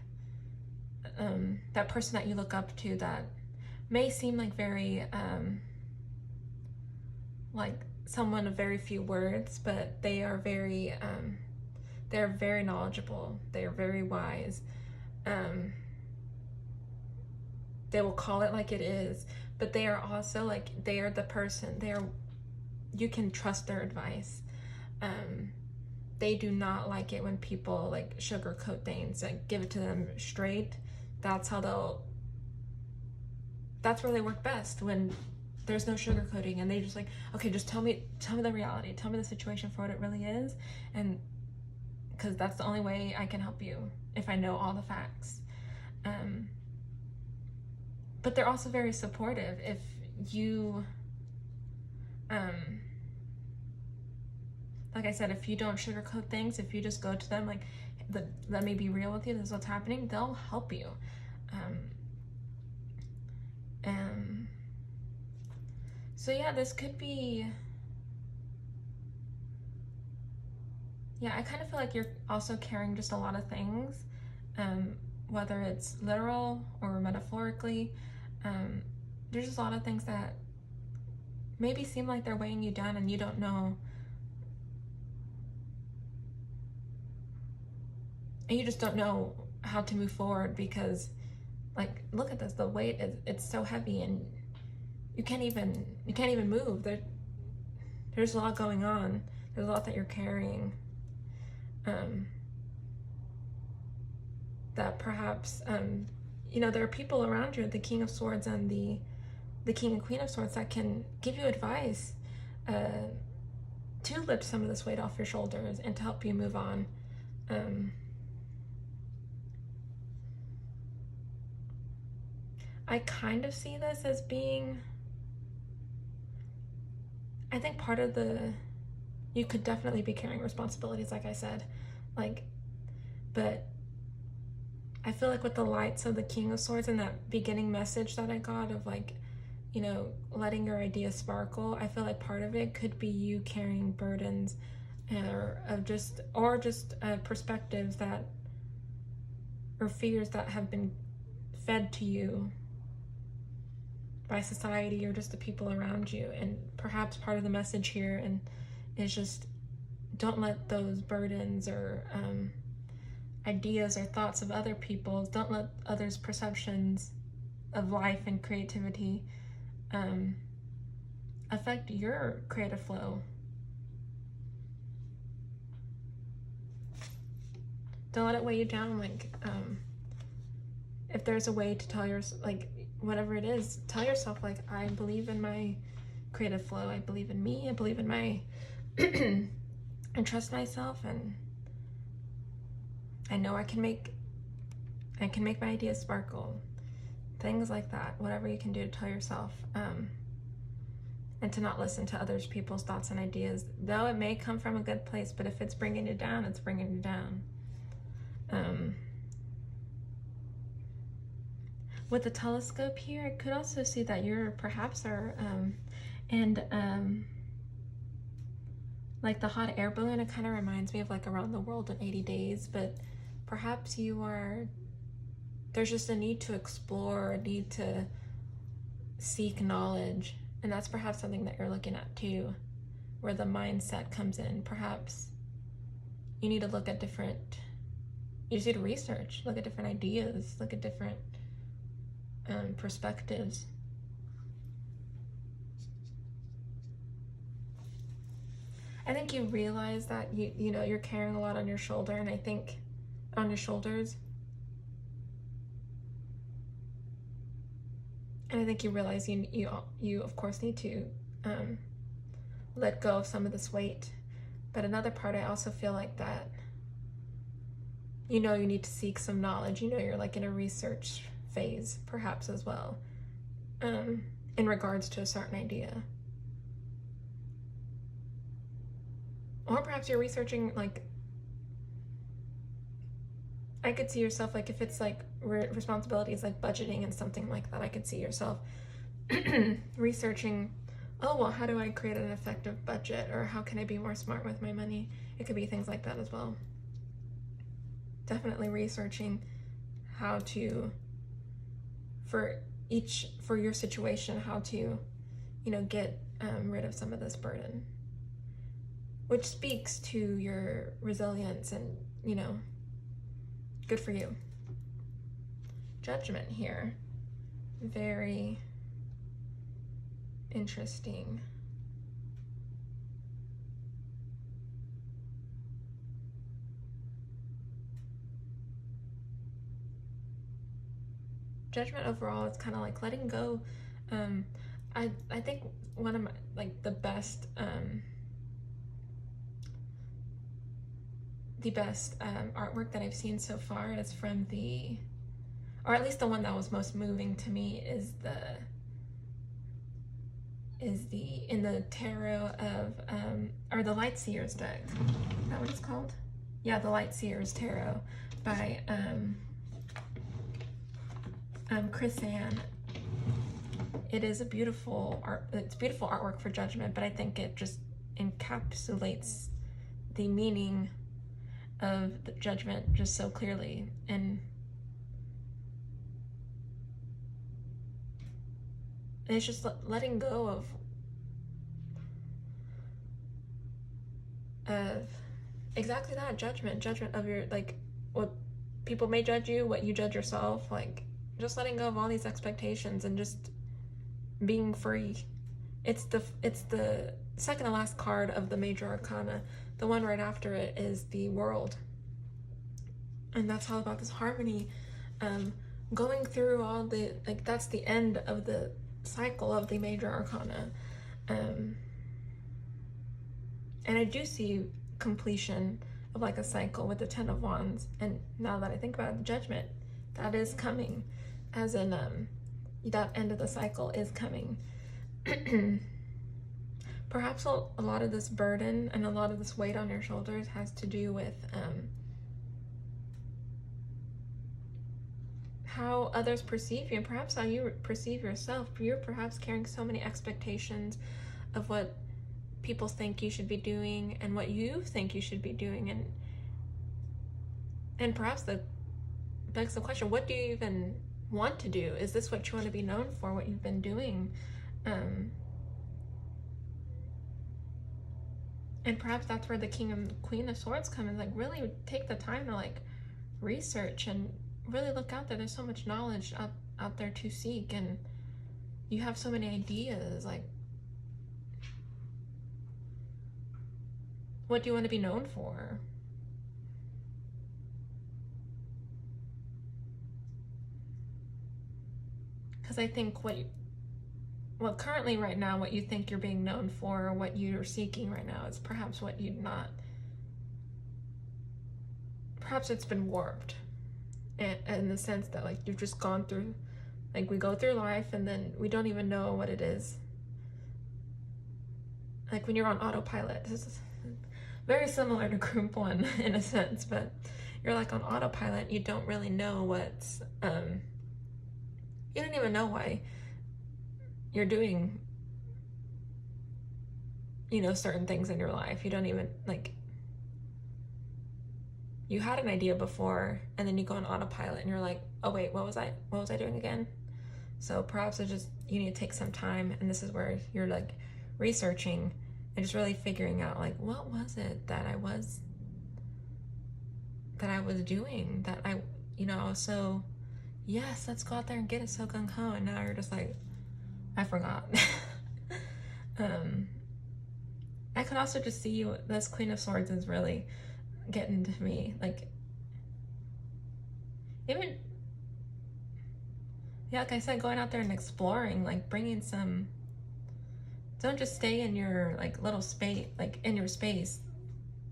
Speaker 1: that person that you look up to that may seem like very, like someone of very few words, but they are very, they're very knowledgeable. They are very wise. They will call it like it is, but they are also like, they are the person, you can trust their advice. They do not like it when people like sugarcoat things, like give it to them straight. That's where they work best, when there's no sugarcoating, and they just like, okay, just tell me the reality, tell me the situation for what it really is, and because that's the only way I can help you, if I know all the facts. But they're also very supportive. If you, like I said, if you don't sugarcoat things, if you just go to them like, let me be real with you, this is what's happening, they'll help you. So yeah, this could be, yeah, I kind of feel like you're also carrying just a lot of things, whether it's literal or metaphorically. There's just a lot of things that maybe seem like they're weighing you down, and you don't know, and you just don't know how to move forward, because like, look at this, the weight it's so heavy, and you can't even move. There's a lot going on. There's a lot that you're carrying, that perhaps, you know, there are people around you, the King of Swords and the King and Queen of Swords, that can give you advice to lift some of this weight off your shoulders and to help you move on. I kind of see this as being, I think part of you could definitely be carrying responsibilities, like I said, like, but I feel like with the lights of the King of Swords and that beginning message that I got of like, you know, letting your ideas sparkle, I feel like part of it could be you carrying burdens or just perspectives that, or fears that have been fed to you by society or just the people around you. And perhaps part of the message here is just, don't let those burdens or ideas or thoughts of other people, don't let others' perceptions of life and creativity affect your creative flow. Don't let it weigh you down. Like, if there's a way to tell yourself, like, whatever it is, tell yourself, like, I believe in my creative flow, I believe in me, I believe in my and trust myself, and I know I can make my ideas sparkle. Things like that, whatever you can do to tell yourself, and to not listen to other people's thoughts and ideas, though it may come from a good place, but if it's bringing you down, it's bringing you down. With the telescope here, I could also see that you're perhaps like the hot air balloon, it kind of reminds me of like Around the World in 80 Days, but perhaps there's just a need to explore, a need to seek knowledge, and that's perhaps something that you're looking at too, where the mindset comes in. Perhaps you need to look at you just need to research, look at different ideas, look at different perspectives. I think you realize that you know you're carrying a lot on your shoulder, and I think on your shoulders, and I think you realize you of course need to let go of some of this weight. But another part, I also feel like that you need to seek some knowledge. You're like in a research phase perhaps as well.
Speaker 2: in regards to a certain idea. Or perhaps you're researching, like, I could see yourself, like, if it's like responsibilities like budgeting and something like that, I could see yourself researching, oh, well, how do I create an effective budget, or how can I be more smart with my money? It could be things like that as well. Definitely researching how to, for your situation, how to, you know, get rid of some of this burden, which speaks to your resilience and, you know, good for you. Judgment here. Very interesting. Judgment overall is kind of like letting go. I think one of my, like, the best artwork that I've seen so far is from or at least the one that was most moving to me is in the tarot of or the Light Seers deck. Is that what it's called? Yeah, the Light Seers tarot by Chris Ann. It is a beautiful beautiful artwork for judgment, but I think it just encapsulates the meaning of the judgment just so clearly. And it's just letting go of exactly that, judgment of your, like, what people may judge you, what you judge yourself, like, just letting go of all these expectations and just being free. It's the second to last card of the major arcana. The one right after it is the World, and that's all about this harmony, going through all the, like, that's the end of the cycle of the major arcana, and I do see completion of, like, a cycle with the Ten of Wands. And now that I think about it, judgment, that is coming, as in that end of the cycle is coming. Perhaps a lot of this burden and a lot of this weight on your shoulders has to do with how others perceive you, and perhaps how you perceive yourself. You're perhaps carrying so many expectations of what people think you should be doing and what you think you should be doing, and perhaps that begs the question, what do you even want to do? Is this what you want to be known for, what you've been doing? And perhaps that's where the King and Queen of Swords come in. Like, really take the time to, like, research and really look out there. There's so much knowledge out there to seek, and you have so many ideas. Like, what do you want to be known for? Because I think currently right now, what you think you're being known for, or what you're seeking right now, is perhaps what you'd not. Perhaps it's been warped, in the sense that, like, you've just gone through, like, we go through life and then we don't even know what it is. Like, when you're on autopilot, this is very similar to group one in a sense, but you're, like, on autopilot. You don't really know what's, you don't even know why you're doing, you know, certain things in your life. You don't even, like, you had an idea before, and then you go on autopilot and you're like, oh wait, what was I doing again? So perhaps it's just, you need to take some time, and this is where you're, like, researching and just really figuring out, like, what was it that I was doing, that I was so, yes, let's go out there and get it, so gung-ho, and now you're just like, I forgot. I could also just see this Queen of Swords is really getting to me, like, even, yeah, like I said, going out there and exploring, like, bringing some, don't just stay in your, like, little space, like, in your space.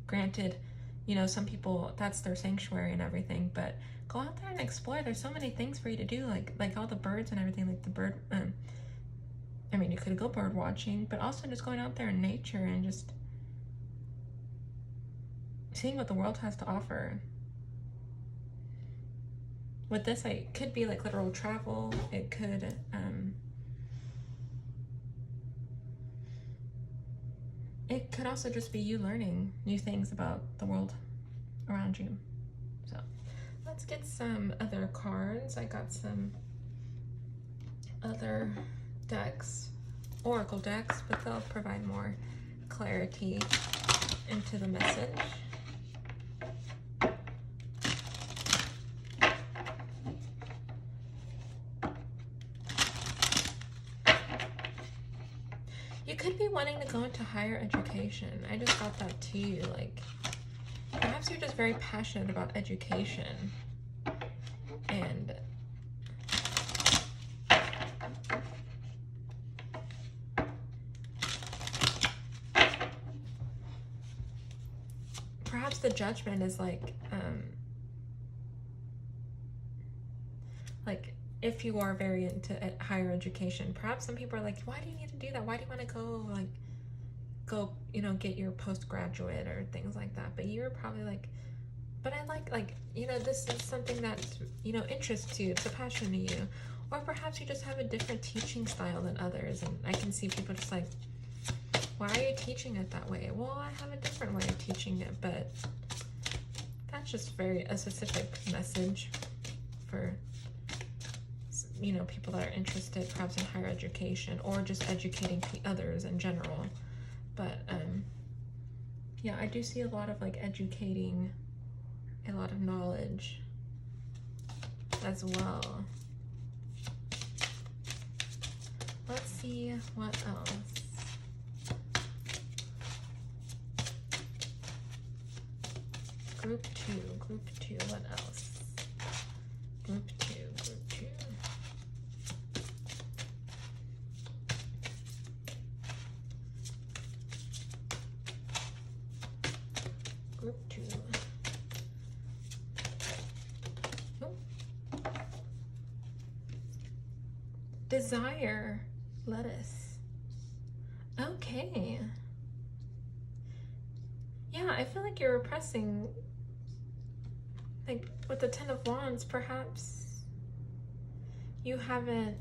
Speaker 2: Granted, you know, some people, that's their sanctuary and everything, but go out there and explore. There's so many things for you to do, like all the birds and everything, like the bird, I mean, you could go bird watching, but also just going out there in nature and just seeing what the world has to offer. With this, it could be like literal travel. It could also just be you learning new things about the world around you. So let's get some other cards. I got some other decks, oracle decks, but they'll provide more clarity into the message. You could be wanting to go into higher education. I just got that too. Like, perhaps you're just very passionate about education. And perhaps the judgment is like if you are very into higher education, perhaps some people are like, why do you need to do that? Why do you want to go, you know, get your postgraduate or things like that? But you're probably like, but I like, you know, this is something that, you know, interests you. It's a passion to you. Or perhaps you just have a different teaching style than others. And I can see people just like, why are you teaching it that way? Well, I have a different way of teaching it, but that's just a specific message for, you know, people that are interested perhaps in higher education or just educating others in general. But yeah, I do see a lot of like educating, a lot of knowledge as well. Let's see what else. Group two, what else? Group two. Group two. Oh. Desire lettuce. Okay. Yeah, I feel like you're repressing, like with the Ten of Wands, perhaps you haven't,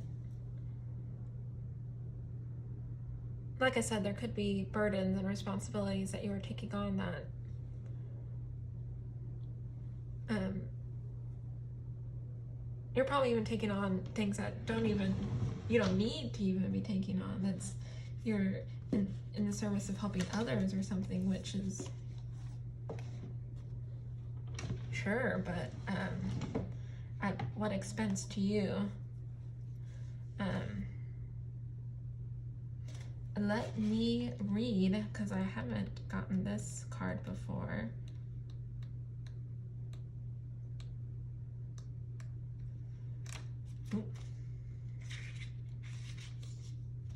Speaker 2: like I said, there could be burdens and responsibilities that you are taking on that you're probably even taking on things that you don't need to even be taking on. That's, you're in the service of helping others or something, which is sure, but at what expense to you? Let me read, because I haven't gotten this card before.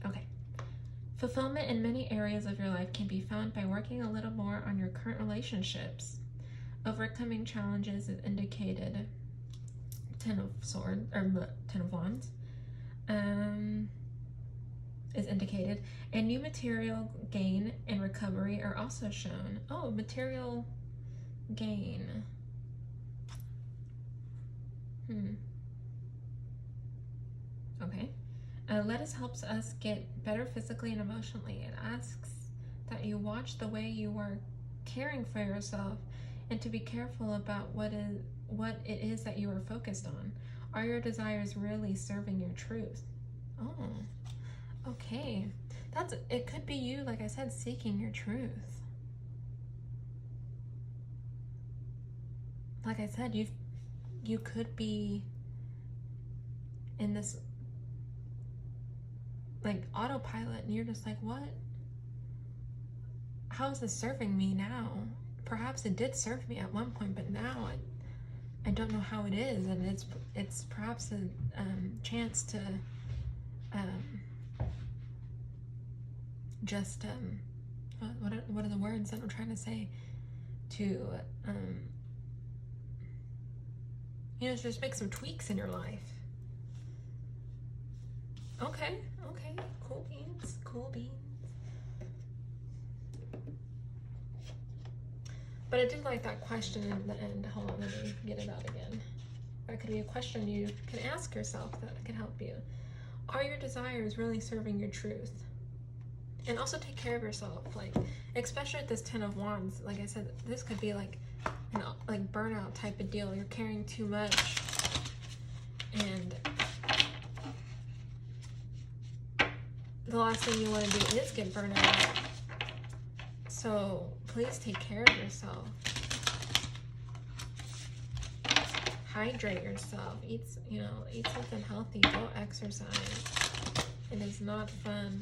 Speaker 2: Okay. Fulfillment in many areas of your life can be found by working a little more on your current relationships. Overcoming challenges is indicated. Ten of Wands is indicated, and new material gain and recovery are also shown. Oh, material gain. Okay. Lettuce helps us get better physically and emotionally. It asks that you watch the way you are caring for yourself and to be careful about what it is that you are focused on. Are your desires really serving your truth? Oh, okay. It could be you, like I said, seeking your truth. Like I said, you could be in this like autopilot and you're just like, what? How is this serving me now? Perhaps it did serve me at one point, but now I don't know how it is, and it's perhaps a chance to just what are the words that I'm trying to say? To you know, just make some tweaks in your life. Okay, cool beans. Cool beans. But I did like that question in the end. Hold on, let me get it out again. That could be a question you can ask yourself that can help you. Are your desires really serving your truth? And also take care of yourself, like, especially at this 10 of Wands. Like I said, this could be like an like burnout type of deal. You're carrying too much, and the last thing you want to do is get burnt out. So please take care of yourself. Hydrate yourself. Eat something healthy. Go exercise. It is not fun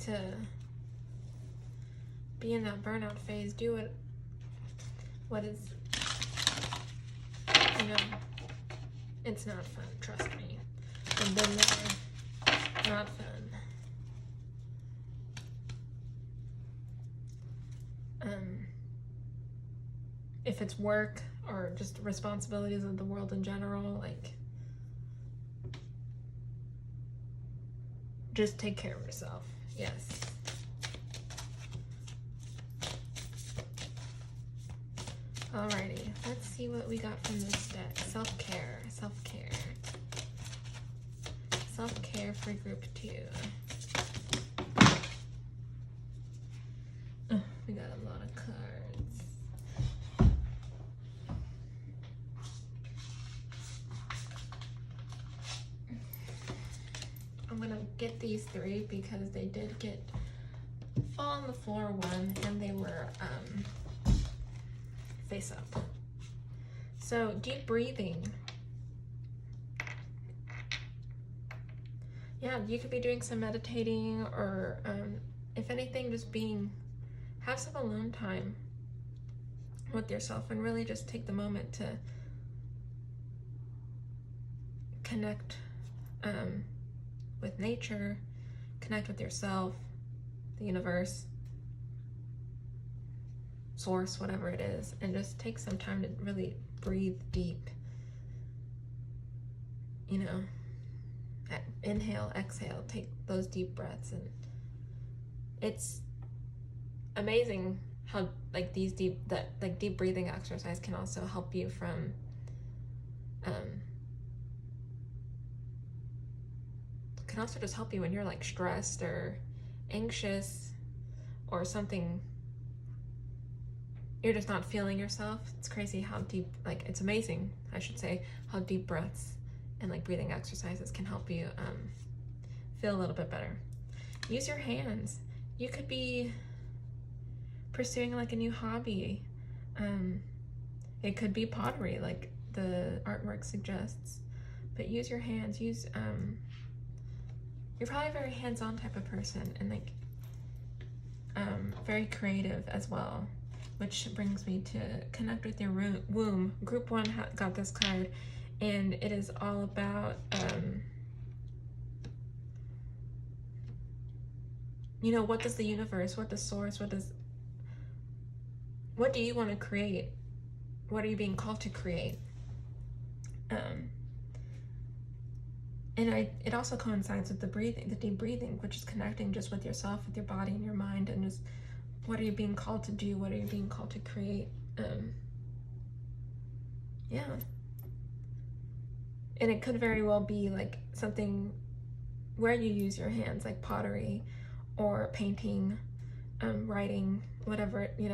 Speaker 2: to be in that burnout phase. Do what is, it's not fun. Trust me. I've been there. Not fun. If it's work or just responsibilities of the world in general, like, just take care of yourself. Yes. Alrighty, let's see what we got from this deck. Self-care, self-care. Self-care for group 2. Oh, we got a lot of cards. I'm gonna get these 3 because they did get fall on the floor 1 and they were face up. So deep breathing. Yeah, you could be doing some meditating, or if anything, just have some alone time with yourself and really just take the moment to connect with nature, connect with yourself, the universe, source, whatever it is, and just take some time to really breathe deep. Inhale, exhale, take those deep breaths, and it's amazing how deep breathing exercise can also help you from can also just help you when you're like stressed or anxious or something, you're just not feeling yourself. It's crazy how deep, it's amazing, I should say, how deep breaths and breathing exercises can help you feel a little bit better. Use your hands. You could be pursuing a new hobby. It could be pottery, like the artwork suggests, but use your hands. You're probably a very hands-on type of person, and very creative as well, which brings me to connect with your womb. Group 1 got this card, and it is all about what does the universe, what does source, what do you want to create? What are you being called to create? And it also coincides with the breathing, the deep breathing, which is connecting just with yourself, with your body and your mind, and just what are you being called to do? What are you being called to create? Yeah. And it could very well be something where you use your hands, like pottery or painting, writing, whatever, You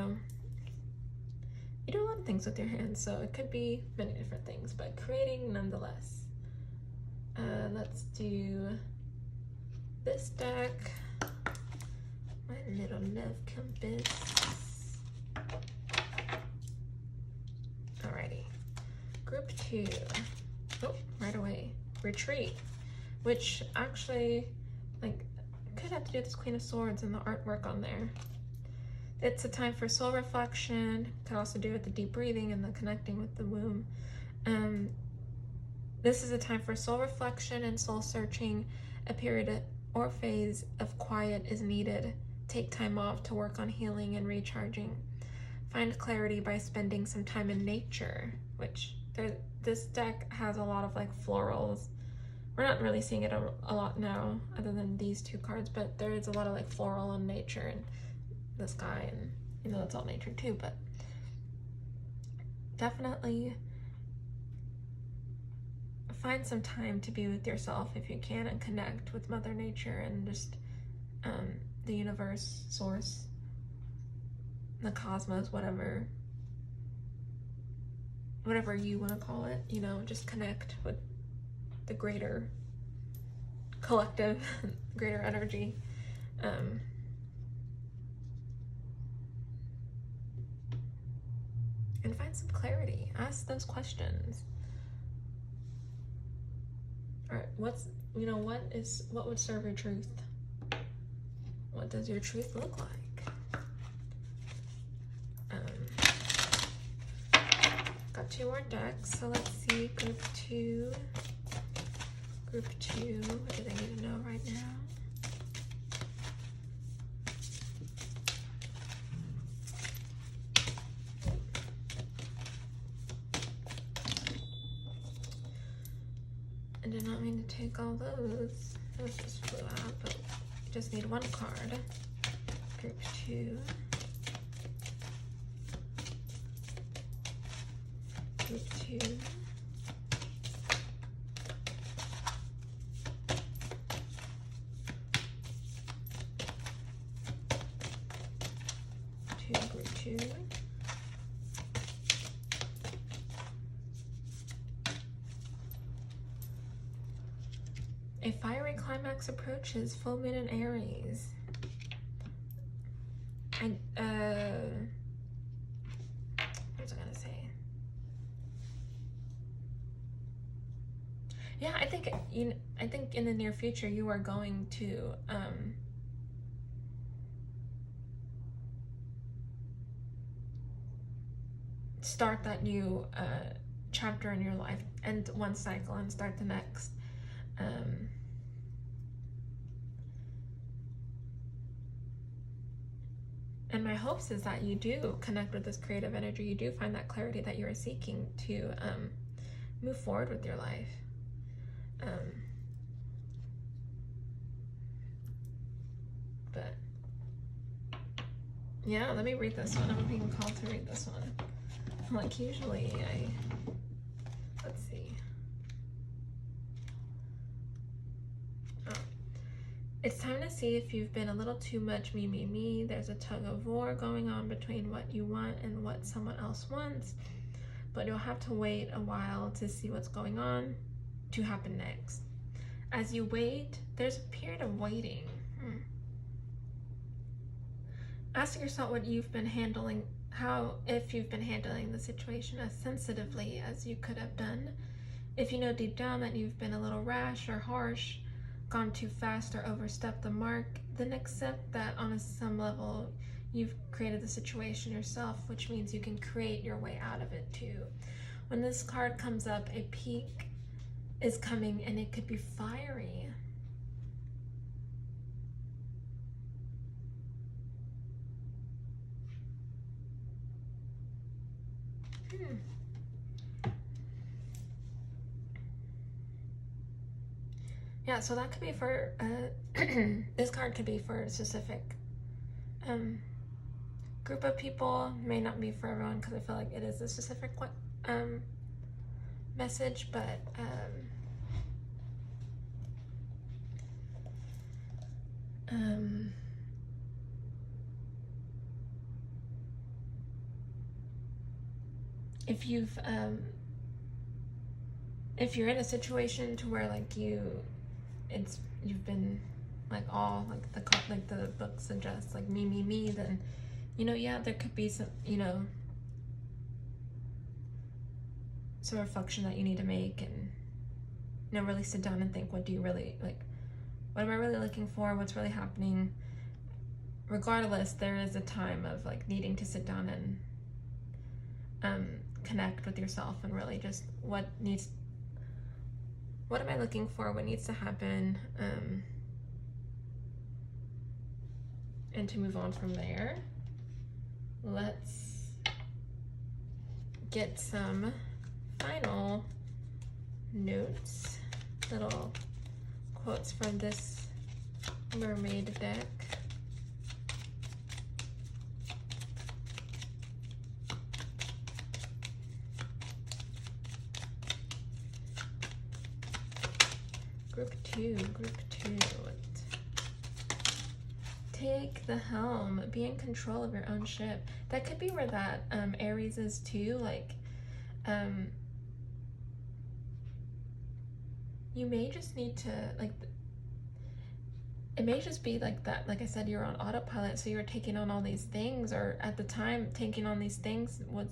Speaker 2: do a lot of things with your hands, so it could be many different things, but creating nonetheless. Let's do this deck. My little love compass. Alrighty. Group 2. Oh, right away. Retreat. Which actually, could have to do with this Queen of Swords and the artwork on there. It's a time for soul reflection. Could also do with the deep breathing and the connecting with the womb. This is a time for soul reflection and soul searching. A period or phase of quiet is needed. Take time off to work on healing and recharging. Find clarity by spending some time in nature, which this deck has a lot of florals, we're not really seeing it a lot now other than these two cards, but there is a lot of like floral and nature and the sky, and you know that's all nature too, but definitely find some time to be with yourself if you can and connect with Mother Nature and just the universe, source, the cosmos, whatever you want to call it, you know, just connect with the greater collective, greater energy. And find some clarity. Ask those questions. All right, what would serve your truth? What does your truth look like? Got 2 more decks, so let's see. Group 2, what do they need to know right now? I did not mean to take all those. Those just flew out, but you just need 1 card. Group 2. Group 2. Group 2. A fiery climax approaches, full moon in Aries. What was I gonna say? Yeah, I think in the near future you are going to start that new chapter in your life, end one cycle and start the next. And my hopes is that you do connect with this creative energy, you do find that clarity that you are seeking to move forward with your life. But yeah, let me read this one. I'm being called to read this one. Like usually let's see. It's time to see if you've been a little too much me. There's a tug of war going on between what you want and what someone else wants, but you'll have to wait a while to see what's going on to happen next. As you wait, there's a period of waiting. Ask yourself what you've been handling, if you've been handling the situation as sensitively as you could have done. If you know deep down that you've been a little rash or harsh, gone too fast or overstepped the mark, then accept that on some level you've created the situation yourself, which means you can create your way out of it too. When this card comes up, a peak is coming and it could be fiery. Yeah, so that could be for, this card could be for a specific group of people, may not be for everyone because I feel like it is a specific message, but if you're in a situation to where like you've been like all like the book suggests, like me, then yeah, there could be some some reflection that you need to make, and really sit down and think, what do you really like, what am I really looking for, what's really happening. Regardless, there is a time of like needing to sit down and connect with yourself and really just what am I looking for, what needs to happen, and to move on from there. Let's get some final notes little quotes from this mermaid deck. Group two. Take the helm. Be in control of your own ship. That could be where that Aries is too. Like, you may just need to, like, it may just be like that. Like I said, you're on autopilot, so you're taking on all these things, or at the time, taking on these things was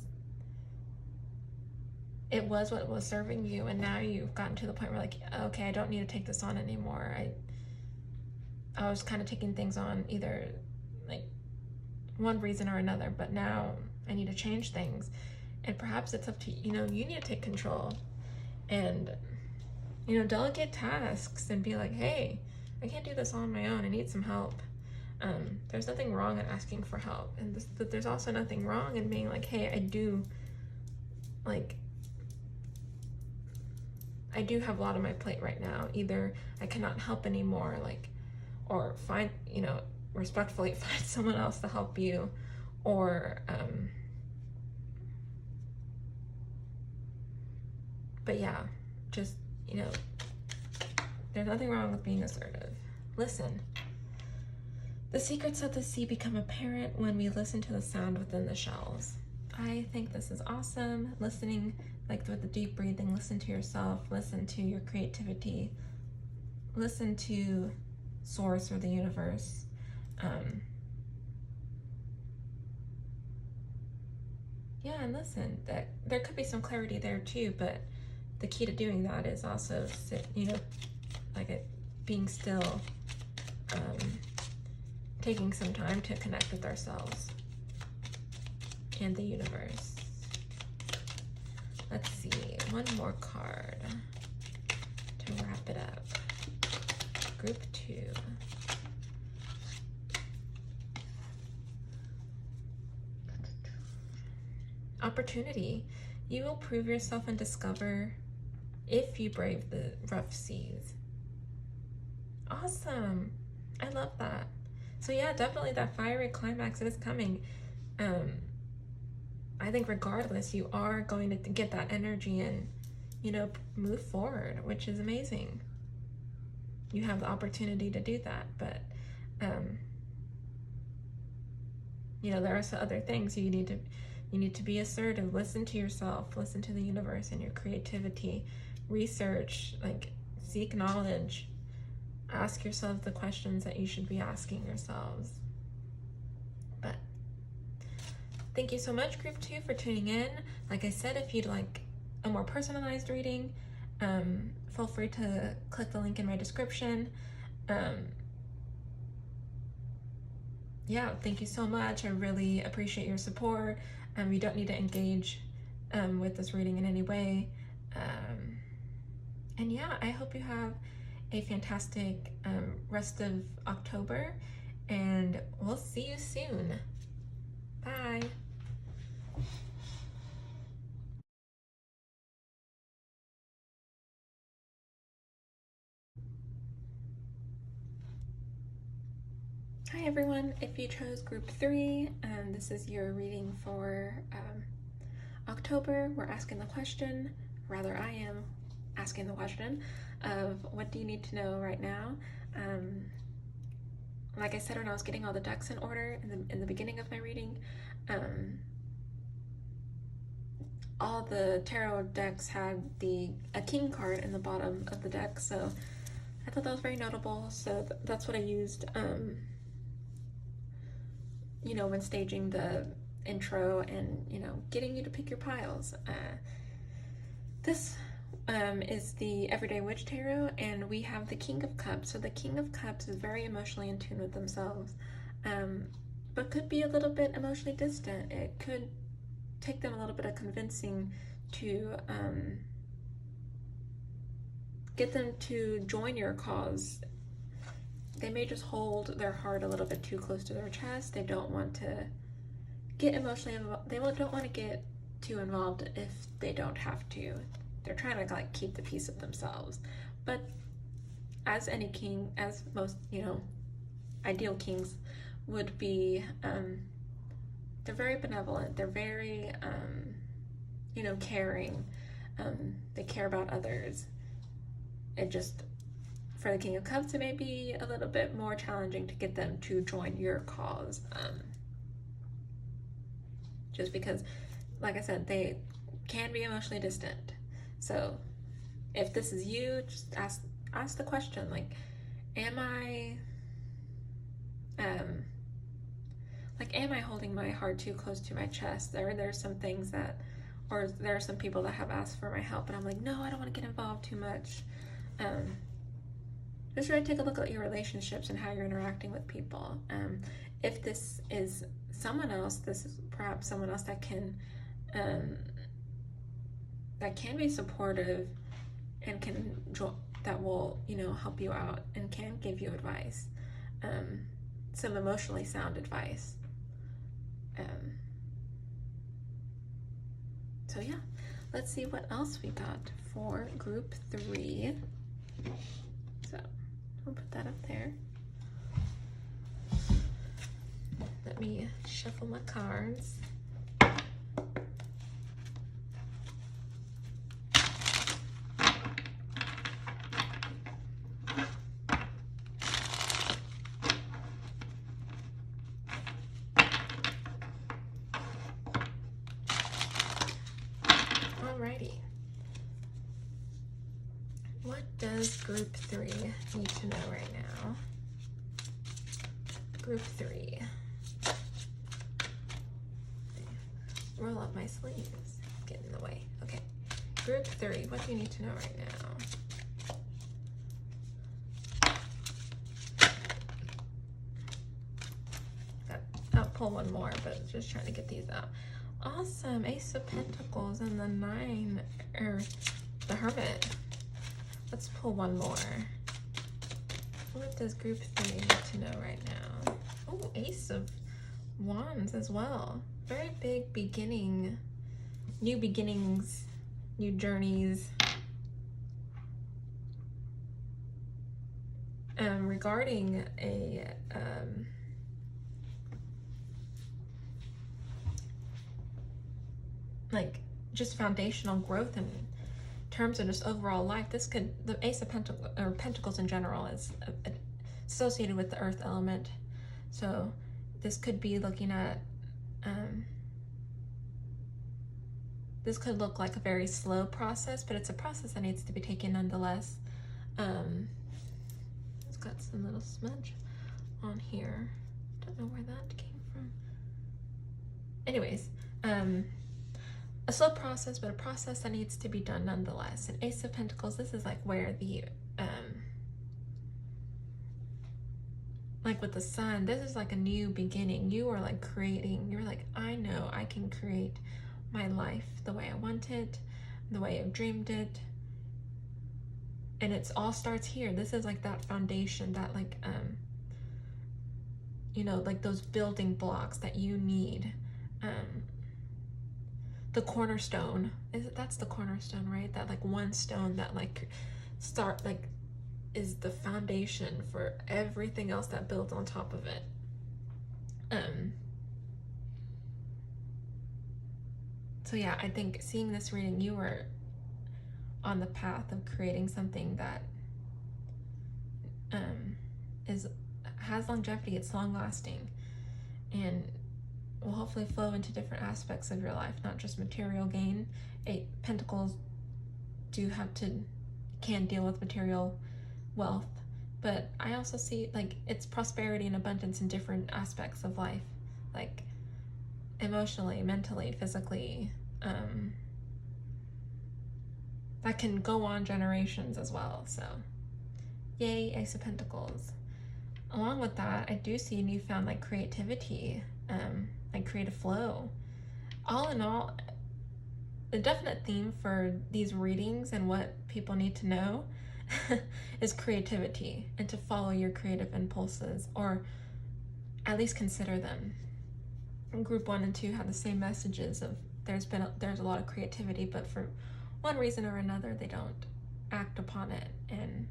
Speaker 2: what was serving you, and now you've gotten to the point where, like, okay, I don't need to take this on anymore. I was kind of taking things on either, like, one reason or another, but now I need to change things. And perhaps it's up to, you need to take control and, delegate tasks and be like, hey, I can't do this all on my own. I need some help. There's nothing wrong in asking for help. And but there's also nothing wrong in being like, hey, I do have a lot on my plate right now. Either I cannot help anymore, or find, respectfully find someone else to help you, or, but yeah, just, there's nothing wrong with being assertive. Listen. The secrets of the sea become apparent when we listen to the sound within the shells. I think this is awesome. Listening, like with the deep breathing, listen to yourself, listen to your creativity, listen to source or the universe. Yeah, and listen, that there could be some clarity there too, but the key to doing that is also, being still, taking some time to connect with ourselves and the universe. Let's see, one more card to wrap it up. Group 2. Opportunity. You will prove yourself and discover if you brave the rough seas. Awesome. I love that. So yeah, definitely that fiery climax is coming. I think regardless, you are going to get that energy and, move forward, which is amazing. You have the opportunity to do that, but, there are also other things you need to be assertive, listen to yourself, listen to the universe and your creativity, research, seek knowledge, ask yourself the questions that you should be asking yourselves. But thank you so much, Group 2, for tuning in. Like I said, if you'd like a more personalized reading, feel free to click the link in my description. Yeah, thank you so much. I really appreciate your support. You don't need to engage with this reading in any way. And yeah, I hope you have a fantastic rest of October, and we'll see you soon. Bye. Hi everyone, if you chose Group 3, this is your reading for October. We're asking the question, rather I am asking the question of what do you need to know right now. Like I said, when I was getting all the ducks in order in the beginning of my reading, all the tarot decks had a king card in the bottom of the deck, so I thought that was very notable. So that's what I used, when staging the intro and, getting you to pick your piles. This is the Everyday Witch Tarot, and we have the King of Cups. So the King of Cups is very emotionally in tune with themselves, but could be a little bit emotionally distant. It could take them a little bit of convincing to get them to join your cause. They may just hold their heart a little bit too close to their chest. They don't want to get emotionally involved. They don't want to get too involved if they don't have to. They're trying to keep the peace of themselves,
Speaker 1: But as any king, as most, ideal kings would be, they're very benevolent, they're very, caring, they care about others. It just, for the King of Cups, it may be a little bit more challenging to get them to join your cause. Just because, like I said, they can be emotionally distant. So if this is you, just ask the question, like, am I holding my heart too close to my chest? There's some things that, or there are some people that have asked for my help, and I'm like, no, I don't want to get involved too much. Just try to take a look at your relationships and how you're interacting with people. If this is someone else, this is perhaps someone else that can be supportive and that will help you out and can give you advice, some emotionally sound advice. So yeah, let's see what else we got for group 3. So we'll put that up there. Let me shuffle my cards. Alrighty. What does group 3 need to know right now? Group 3. Roll up my sleeves. Get in the way. Okay. Group 3. What do you need to know right now? I'll pull one more, but just trying to get these out. Awesome. Ace of Pentacles and the 9, or the Hermit. Let's pull one more. What does group 3 need to know right now? Oh, Ace of Wands as well. Very big beginning, new beginnings, new journeys. Regarding a like just foundational growth in terms of just overall life. This could, the Ace of Pentacles, or Pentacles in general, is associated with the earth element. So this could be looking at, this could look like a very slow process, but it's a process that needs to be taken nonetheless. It's got some little smudge on here. Don't know where that came from. Anyways, a slow process, but a process that needs to be done nonetheless. An Ace of Pentacles, this is like where the, like with the Sun, this is like a new beginning. You are like creating, you're like, I know I can create my life the way I want it, the way I've dreamed it. And it's all starts here. This is like that foundation, that like, like those building blocks that you need. The cornerstone, that's the cornerstone, right? That like one stone that like is the foundation for everything else that builds on top of it. So yeah, I think seeing this reading, you were on the path of creating something that has longevity, it's long lasting, and will hopefully flow into different aspects of your life, not just material gain. Pentacles can deal with material wealth, but I also see like it's prosperity and abundance in different aspects of life, like emotionally, mentally, physically, that can go on generations as well. So yay, Ace of Pentacles. Along with that, I do see newfound like creativity, like creative flow. All in all, the definite theme for these readings and what people need to know is creativity, and to follow your creative impulses, or at least consider them. Group 1 and 2 have the same messages of there's a lot of creativity, but for one reason or another they don't
Speaker 2: act upon it. And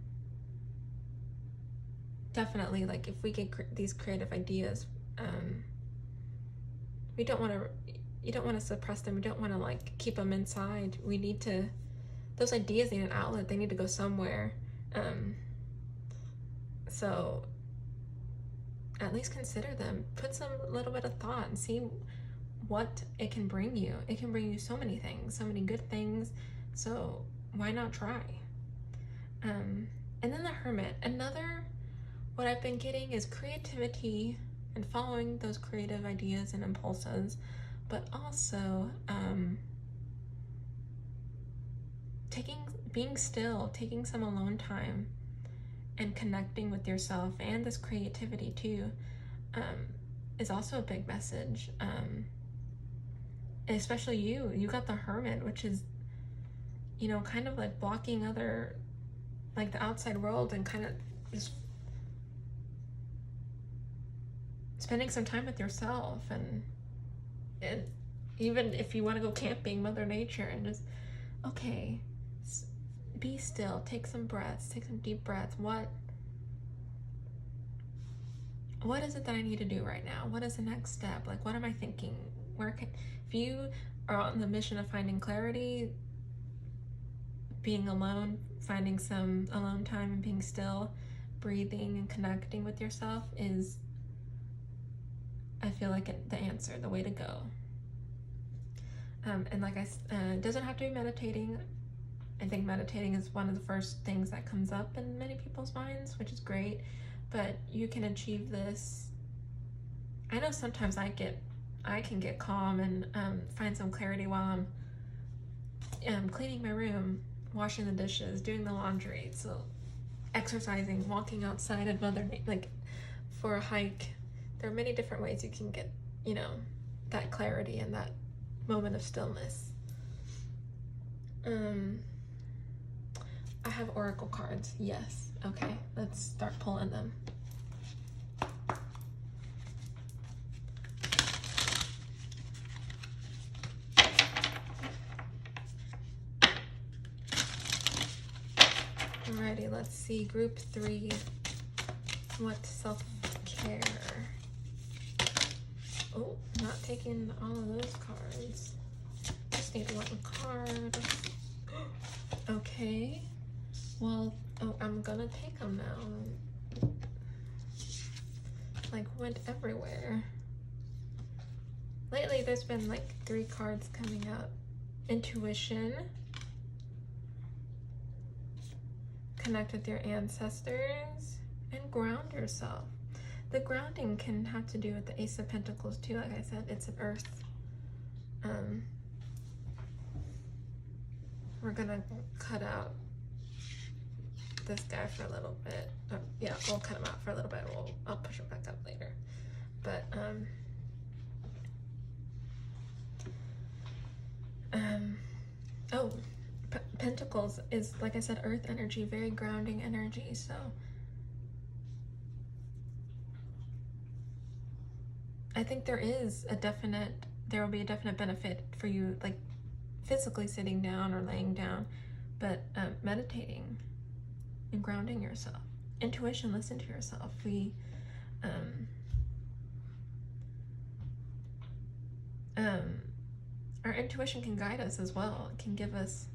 Speaker 2: definitely, like, if we get these creative ideas, you don't want to suppress them. You don't want to like keep them inside. We need to, those ideas need an outlet. They need to go somewhere. So at least consider them. Put some little bit of thought and see what it can bring you. It can bring you so many things, so many good things. So why not try? And then the Hermit. Another, what I've been getting is creativity and following those creative ideas and impulses, but also being still, taking some alone time and connecting with yourself, and this creativity too, is also a big message. Especially you got the Hermit, which is, you know, kind of like blocking other, like the outside world, and kind of just spending some time with yourself, and even if you want to go camping, Mother Nature, and just, okay, be still, take some breaths, take some deep breaths. What is it that I need to do right now? What is the next step? Like, what am I thinking? If you are on the mission of finding clarity, being alone, finding some alone time and being still, breathing and connecting with yourself is, I feel like the answer, the way to go. And like it doesn't have to be meditating. I think meditating is one of the first things that comes up in many people's minds, which is great, but you can achieve this. I know sometimes I can get calm and find some clarity while I'm cleaning my room, washing the dishes, doing the laundry, so exercising, walking outside of like for a hike. There are many different ways you can get, you know, that clarity and that moment of stillness. I have oracle cards. Yes. Okay, let's start pulling them. Alrighty, let's see. Group 3. What self-care? Oh, not taking all of those cards. Just need one card. Okay. Well, I'm gonna take them now. Like, went everywhere. Lately, there's been like 3 cards coming up. Intuition. Connect with your ancestors. And ground yourself. The grounding can have to do with the Ace of Pentacles too. Like I said, it's an earth. We're gonna cut out this guy for a little bit. Yeah, we'll cut him out for a little bit. I'll push him back up later. But Pentacles is, like I said, earth energy, very grounding energy. So I think there will be a definite benefit for you, like physically sitting down or laying down, but meditating and grounding yourself. Intuition, listen to yourself. Our intuition can guide us as well. It can give us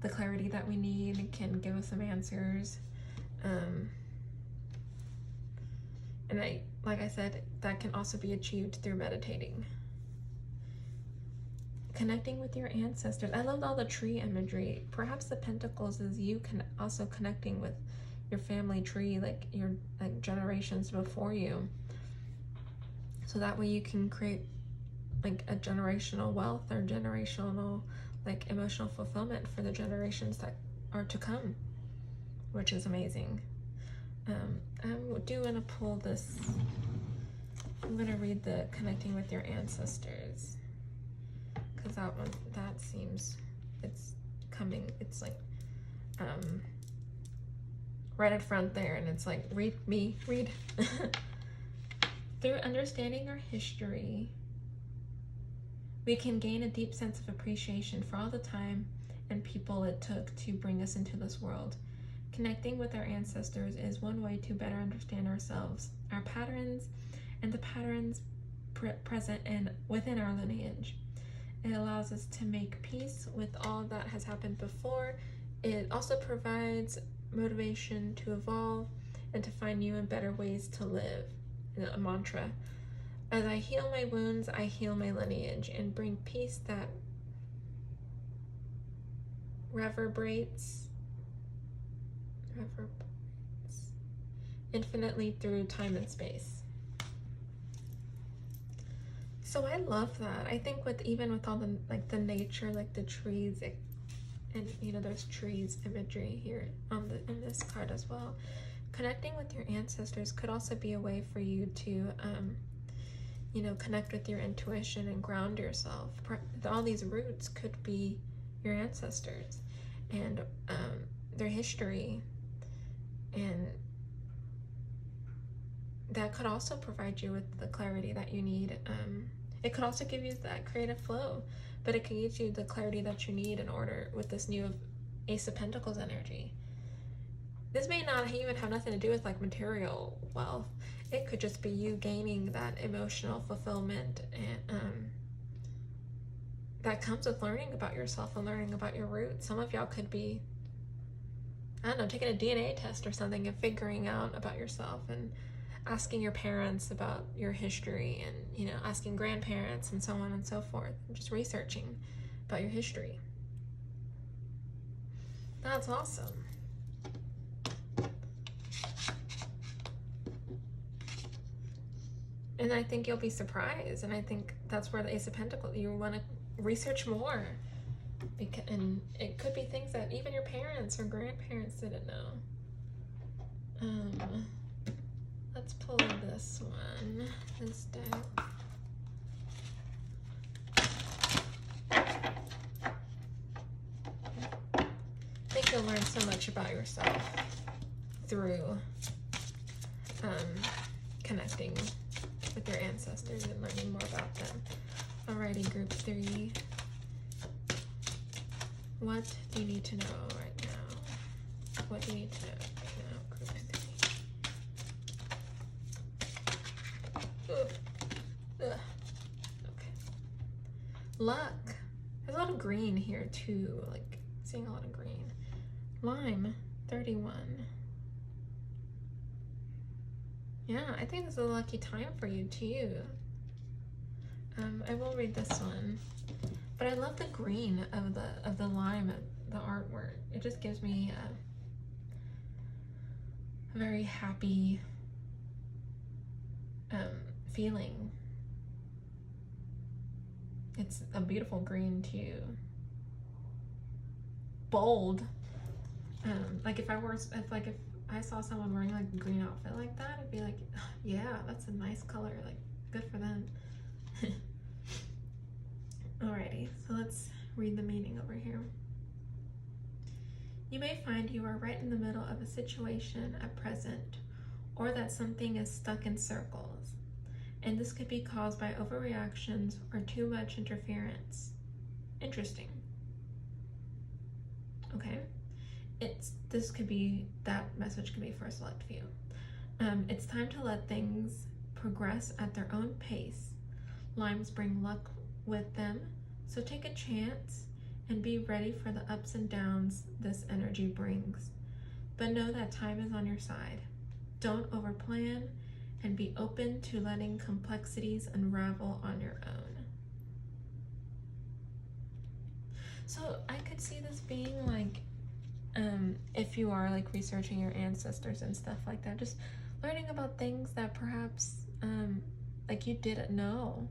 Speaker 2: the clarity that we need. It can give us some answers. And like I said, that can also be achieved through meditating. Connecting with your ancestors. I loved all the tree imagery. Perhaps the Pentacles is you also connecting with your family tree, like your generations before you. So that way you can create like a generational wealth or generational like emotional fulfillment for the generations that are to come, which is amazing. I do want to pull this. I'm going to read the connecting with your ancestors, because that seems, it's coming, it's like right in front there, and it's like, read. Through understanding our history, we can gain a deep sense of appreciation for all the time and people it took to bring us into this world. Connecting with our ancestors is one way to better understand ourselves, our patterns, and the patterns present within our lineage. It allows us to make peace with all that has happened before. It also provides motivation to evolve and to find new and better ways to live. A mantra. As I heal my wounds, I heal my lineage and bring peace that reverberates infinitely through time and space. So I love that. I think even with all the nature, like the trees, and there's trees imagery here in this card as well. Connecting with your ancestors could also be a way for you to connect with your intuition and ground yourself. All these roots could be your ancestors and their history, and that could also provide you with the clarity that you need. It could also give you that creative flow, but it can give you the clarity that you need in order with this new Ace of Pentacles energy. This may not even have nothing to do with like material wealth. It could just be you gaining that emotional fulfillment and that comes with learning about yourself and learning about your roots. Some of y'all could be, I don't know, taking a DNA test or something and figuring out about yourself and asking your parents about your history and, asking grandparents and so on and so forth. Just researching about your history. That's awesome. And I think you'll be surprised. And I think that's where the Ace of Pentacles, you want to research more. And it could be things that even your parents or grandparents didn't know. Let's pull this one, this deck. I think you'll learn so much about yourself through connecting with your ancestors and learning more about them. Alrighty, group 3. What do you need to know right now? What do you need to know right now, group 3? Ugh. Okay. Luck. There's a lot of green here too, like seeing a lot of green. Lime, 31. Yeah, I think this is a lucky time for you too. I will read this one, but I love the green of the lime, the artwork. It just gives me a very happy feeling. It's a beautiful green too. Bold. Like if I saw someone wearing like a green outfit like that, I'd be like, yeah, that's a nice color, like good for them. Alrighty, so let's read the meaning over here. You may find you are right in the middle of a situation at present, or that something is stuck in circles, and this could be caused by overreactions or too much interference. Interesting. Okay. That message could be for a select few. It's time to let things progress at their own pace. Limes bring luck with them, so take a chance and be ready for the ups and downs this energy brings. But know that time is on your side. Don't overplan and be open to letting complexities unravel on your own. So I could see this being like, if you are like researching your ancestors and stuff like that, just learning about things that perhaps like you didn't know,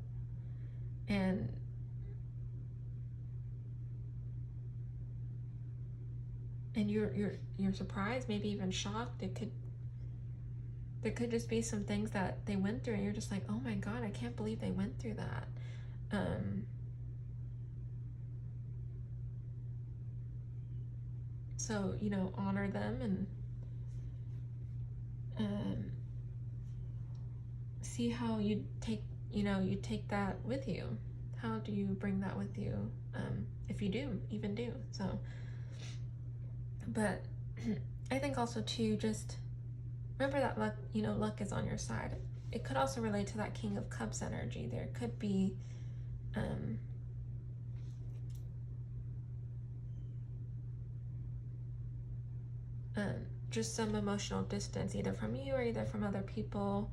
Speaker 2: and you're surprised, maybe even shocked. There could just be some things that they went through and you're just like, oh my god, I can't believe they went through that. So, honor them and see how you take that with you. How do you bring that with you if you do even do so. But I think also too, just remember that luck, luck is on your side. It could also relate to that King of Cups energy. There could be just some emotional distance, either from you or either from other people.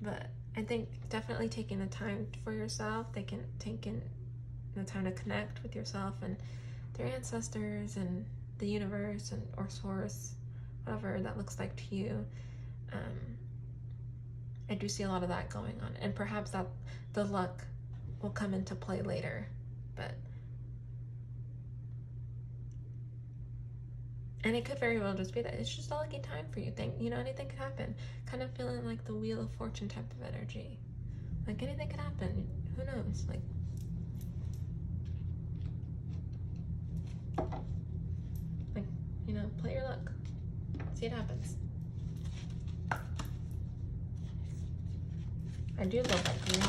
Speaker 2: But I think definitely taking the time for yourself, taking the time to connect with yourself and their ancestors and the universe and or source, whatever that looks like to you. I do see a lot of that going on, and perhaps that the luck will come into play later, and it could very well just be that it's just a lucky time for you. Anything could happen. Kind of feeling like the Wheel of Fortune type of energy. Like anything could happen. Who knows? Like play your luck. See what happens. I do love that green.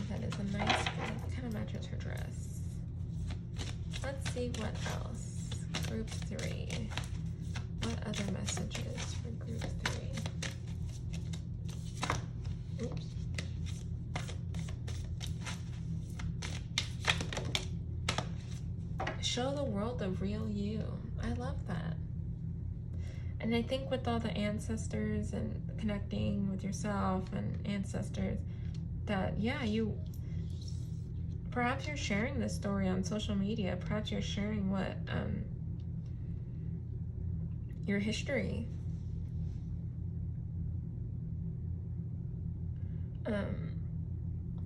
Speaker 2: That is a nice green. It kind of matches her dress. Let's see what else. Group 3. What other messages for group 3? Oops. Show the world the real you. I love that. And I think with all the ancestors and connecting with yourself and ancestors, that perhaps you're sharing this story on social media. Perhaps you're sharing what your history,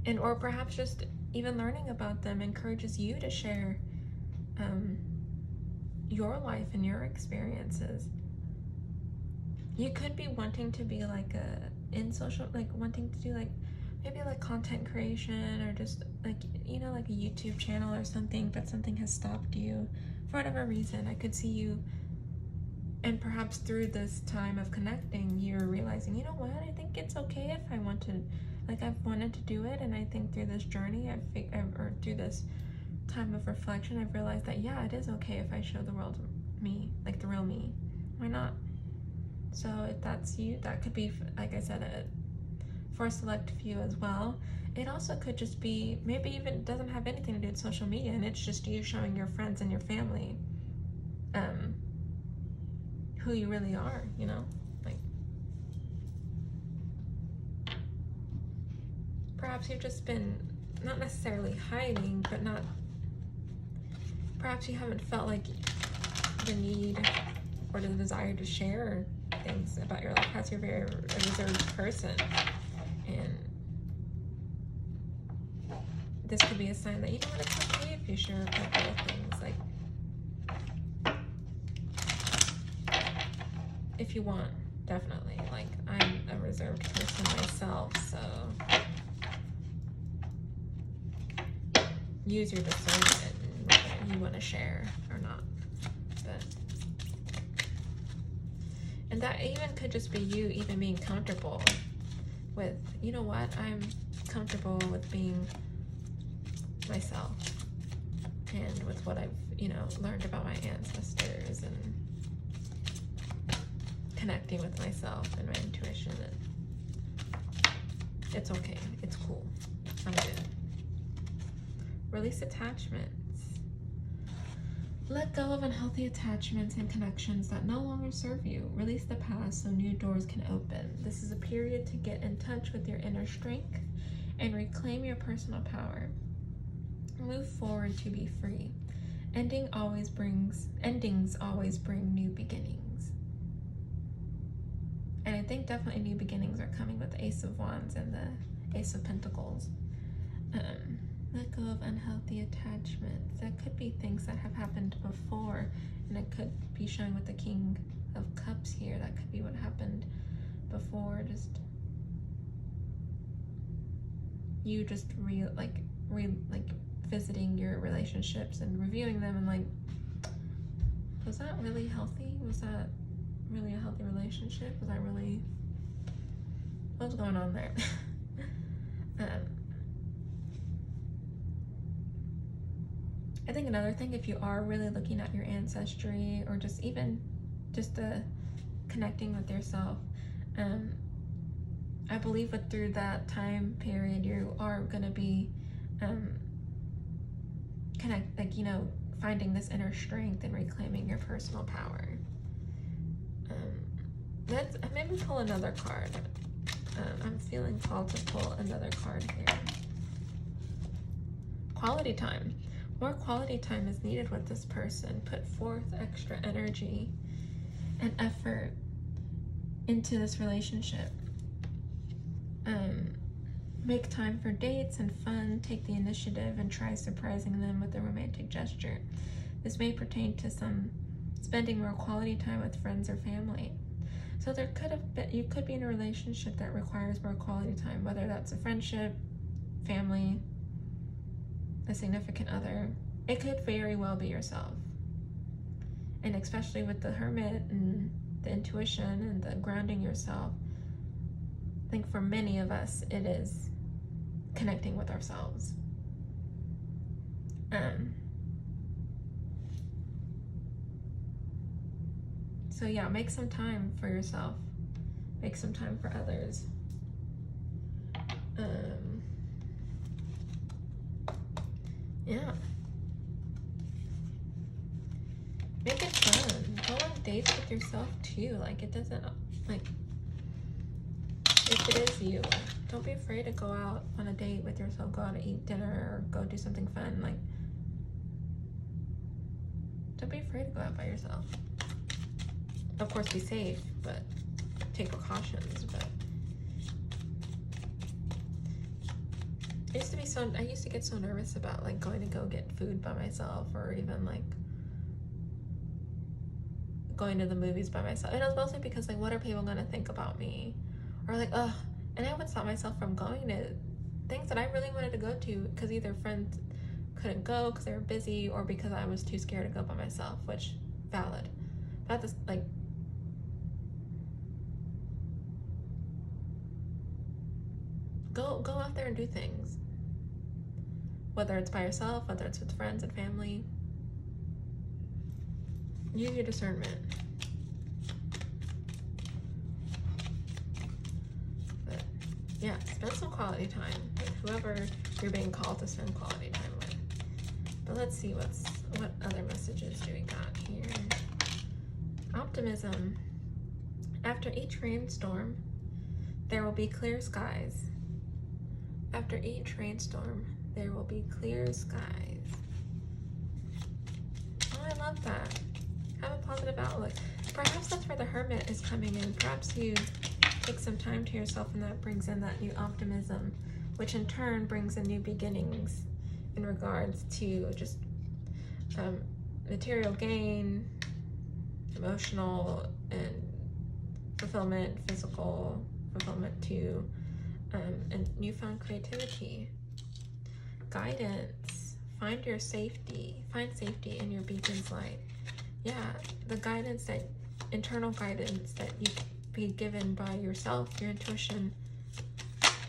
Speaker 2: and or perhaps just even learning about them encourages you to share your life and your experiences. You could be wanting to be wanting to do maybe content creation, or just like a YouTube channel or something, but something has stopped you for whatever reason. I could see you, and perhaps through this time of connecting, you're realizing, you know what, I think it's okay if I want to, I've wanted to do it, and I think through this journey, or through this time of reflection, I've realized that, yeah, it is okay if I show the world me, the real me. Why not? So if that's you, that could be, like I said, for a select few as well. It also could just be, maybe even doesn't have anything to do with social media, and it's just you showing your friends and your family who you really are, perhaps you've just been not necessarily hiding, but perhaps you haven't felt like the need or the desire to share things about your life. Perhaps you're a reserved person, and this could be a sign that, what, it's okay if you share a couple of things, if you want, definitely. I'm a reserved person myself, so use your discernment whether you want to share or not. And that even could just be you even being comfortable with, you know what, I'm comfortable with being myself and with what I've, learned about my ancestors, and connecting with myself and my intuition. And it's okay. It's cool. I'm good. Release attachments. Let go of unhealthy attachments and connections that no longer serve you. Release the past so new doors can open. This is a period to get in touch with your inner strength and reclaim your personal power. Move forward to be free. Endings always bring new beginnings. And I think definitely new beginnings are coming with the Ace of Wands and the Ace of Pentacles. Let go of unhealthy attachments. That could be things that have happened before, and it could be showing with the King of Cups here. That could be what happened before. Just you just visiting your relationships and reviewing them, and was that really healthy? Was that really a healthy relationship? Was I really, what was going on there? I think another thing, if you are really looking at your ancestry, or just even just connecting with yourself, I believe that through that time period, you are going to be finding this inner strength and reclaiming your personal power. Let's maybe pull another card. I'm feeling called to pull another card here. Quality time. More quality time is needed with this person. Put forth extra energy and effort into this relationship. Make time for dates and fun. Take the initiative and try surprising them with a romantic gesture. This may pertain to some spending more quality time with friends or family. So you could be in a relationship that requires more quality time, whether that's a friendship, family, a significant other. It could very well be yourself. And especially with the Hermit and the intuition and the grounding yourself, I think for many of us, it is connecting with ourselves. So yeah, make some time for yourself. Make some time for others. Yeah. Make it fun. Go on dates with yourself too. Like, it doesn't, like, if it is you, don't be afraid to go out on a date with yourself. Go out to eat dinner or go do something fun. Like, don't be afraid to go out by yourself. Of course, be safe, but take precautions. But I used to get so nervous about like going to go get food by myself, or even like going to the movies by myself. And it was mostly because like, what are people gonna think about me? Or like, and I would stop myself from going to things that I really wanted to go to because either friends couldn't go because they were busy, or because I was too scared to go by myself, which valid. But this, like, go out there and do things. Whether it's by yourself, whether it's with friends and family. Use your discernment. But yeah, spend some quality time with whoever you're being called to spend quality time with. But let's see what other messages do we got here. Optimism. After each rainstorm, there will be clear skies. After each rainstorm, there will be clear skies. Oh, I love that. Have a positive outlook. Perhaps that's where the Hermit is coming in. Perhaps you take some time to yourself, and that brings in that new optimism, which in turn brings in new beginnings in regards to just material gain, emotional and fulfillment, physical fulfillment too, and newfound creativity. Guidance. Find safety in your beacon's light. Yeah, the guidance, that internal guidance that you can be given by yourself, your intuition,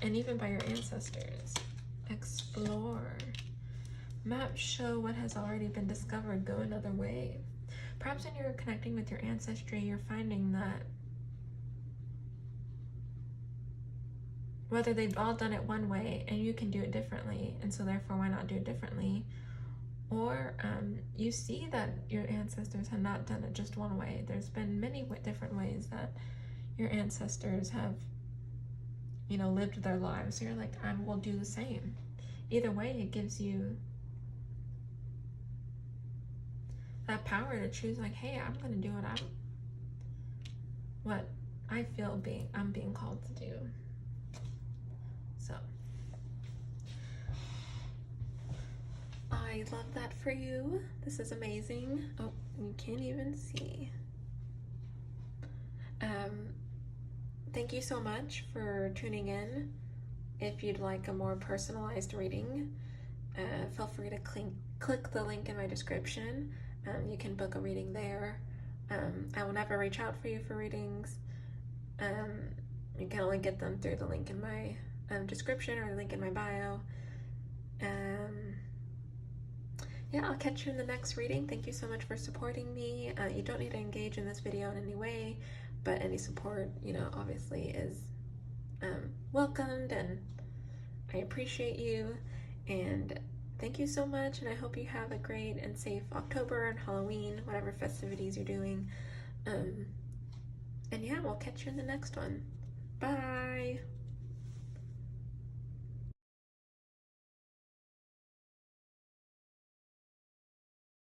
Speaker 2: and even by your ancestors. Explore. Maps show what has already been discovered. Go another way. Perhaps when you're connecting with your ancestry, you're finding that whether they've all done it one way and you can do it differently, and so therefore why not do it differently, or you see that your ancestors have not done it just one way. There's been many different ways that your ancestors have, lived their lives. So you're like, I will do the same. Either way, it gives you that power to choose, like, hey, I'm going to do what I feel I'm being called to do. So I love that for you. This is amazing. Oh, you can't even see. Thank you so much for tuning in. If you'd like a more personalized reading, feel free to click the link in my description. You can book a reading there. I will never reach out for you for readings. You can only get them through the link in my
Speaker 1: description or the link in my bio. Yeah, I'll catch you in the next reading. Thank you so much for supporting me. You don't need to engage in this video in any way, but any support, you know, obviously is welcomed, and I appreciate you. And thank you so much, and I hope you have a great and safe October and Halloween, whatever festivities you're doing. And yeah, we'll catch you in the next one. Bye!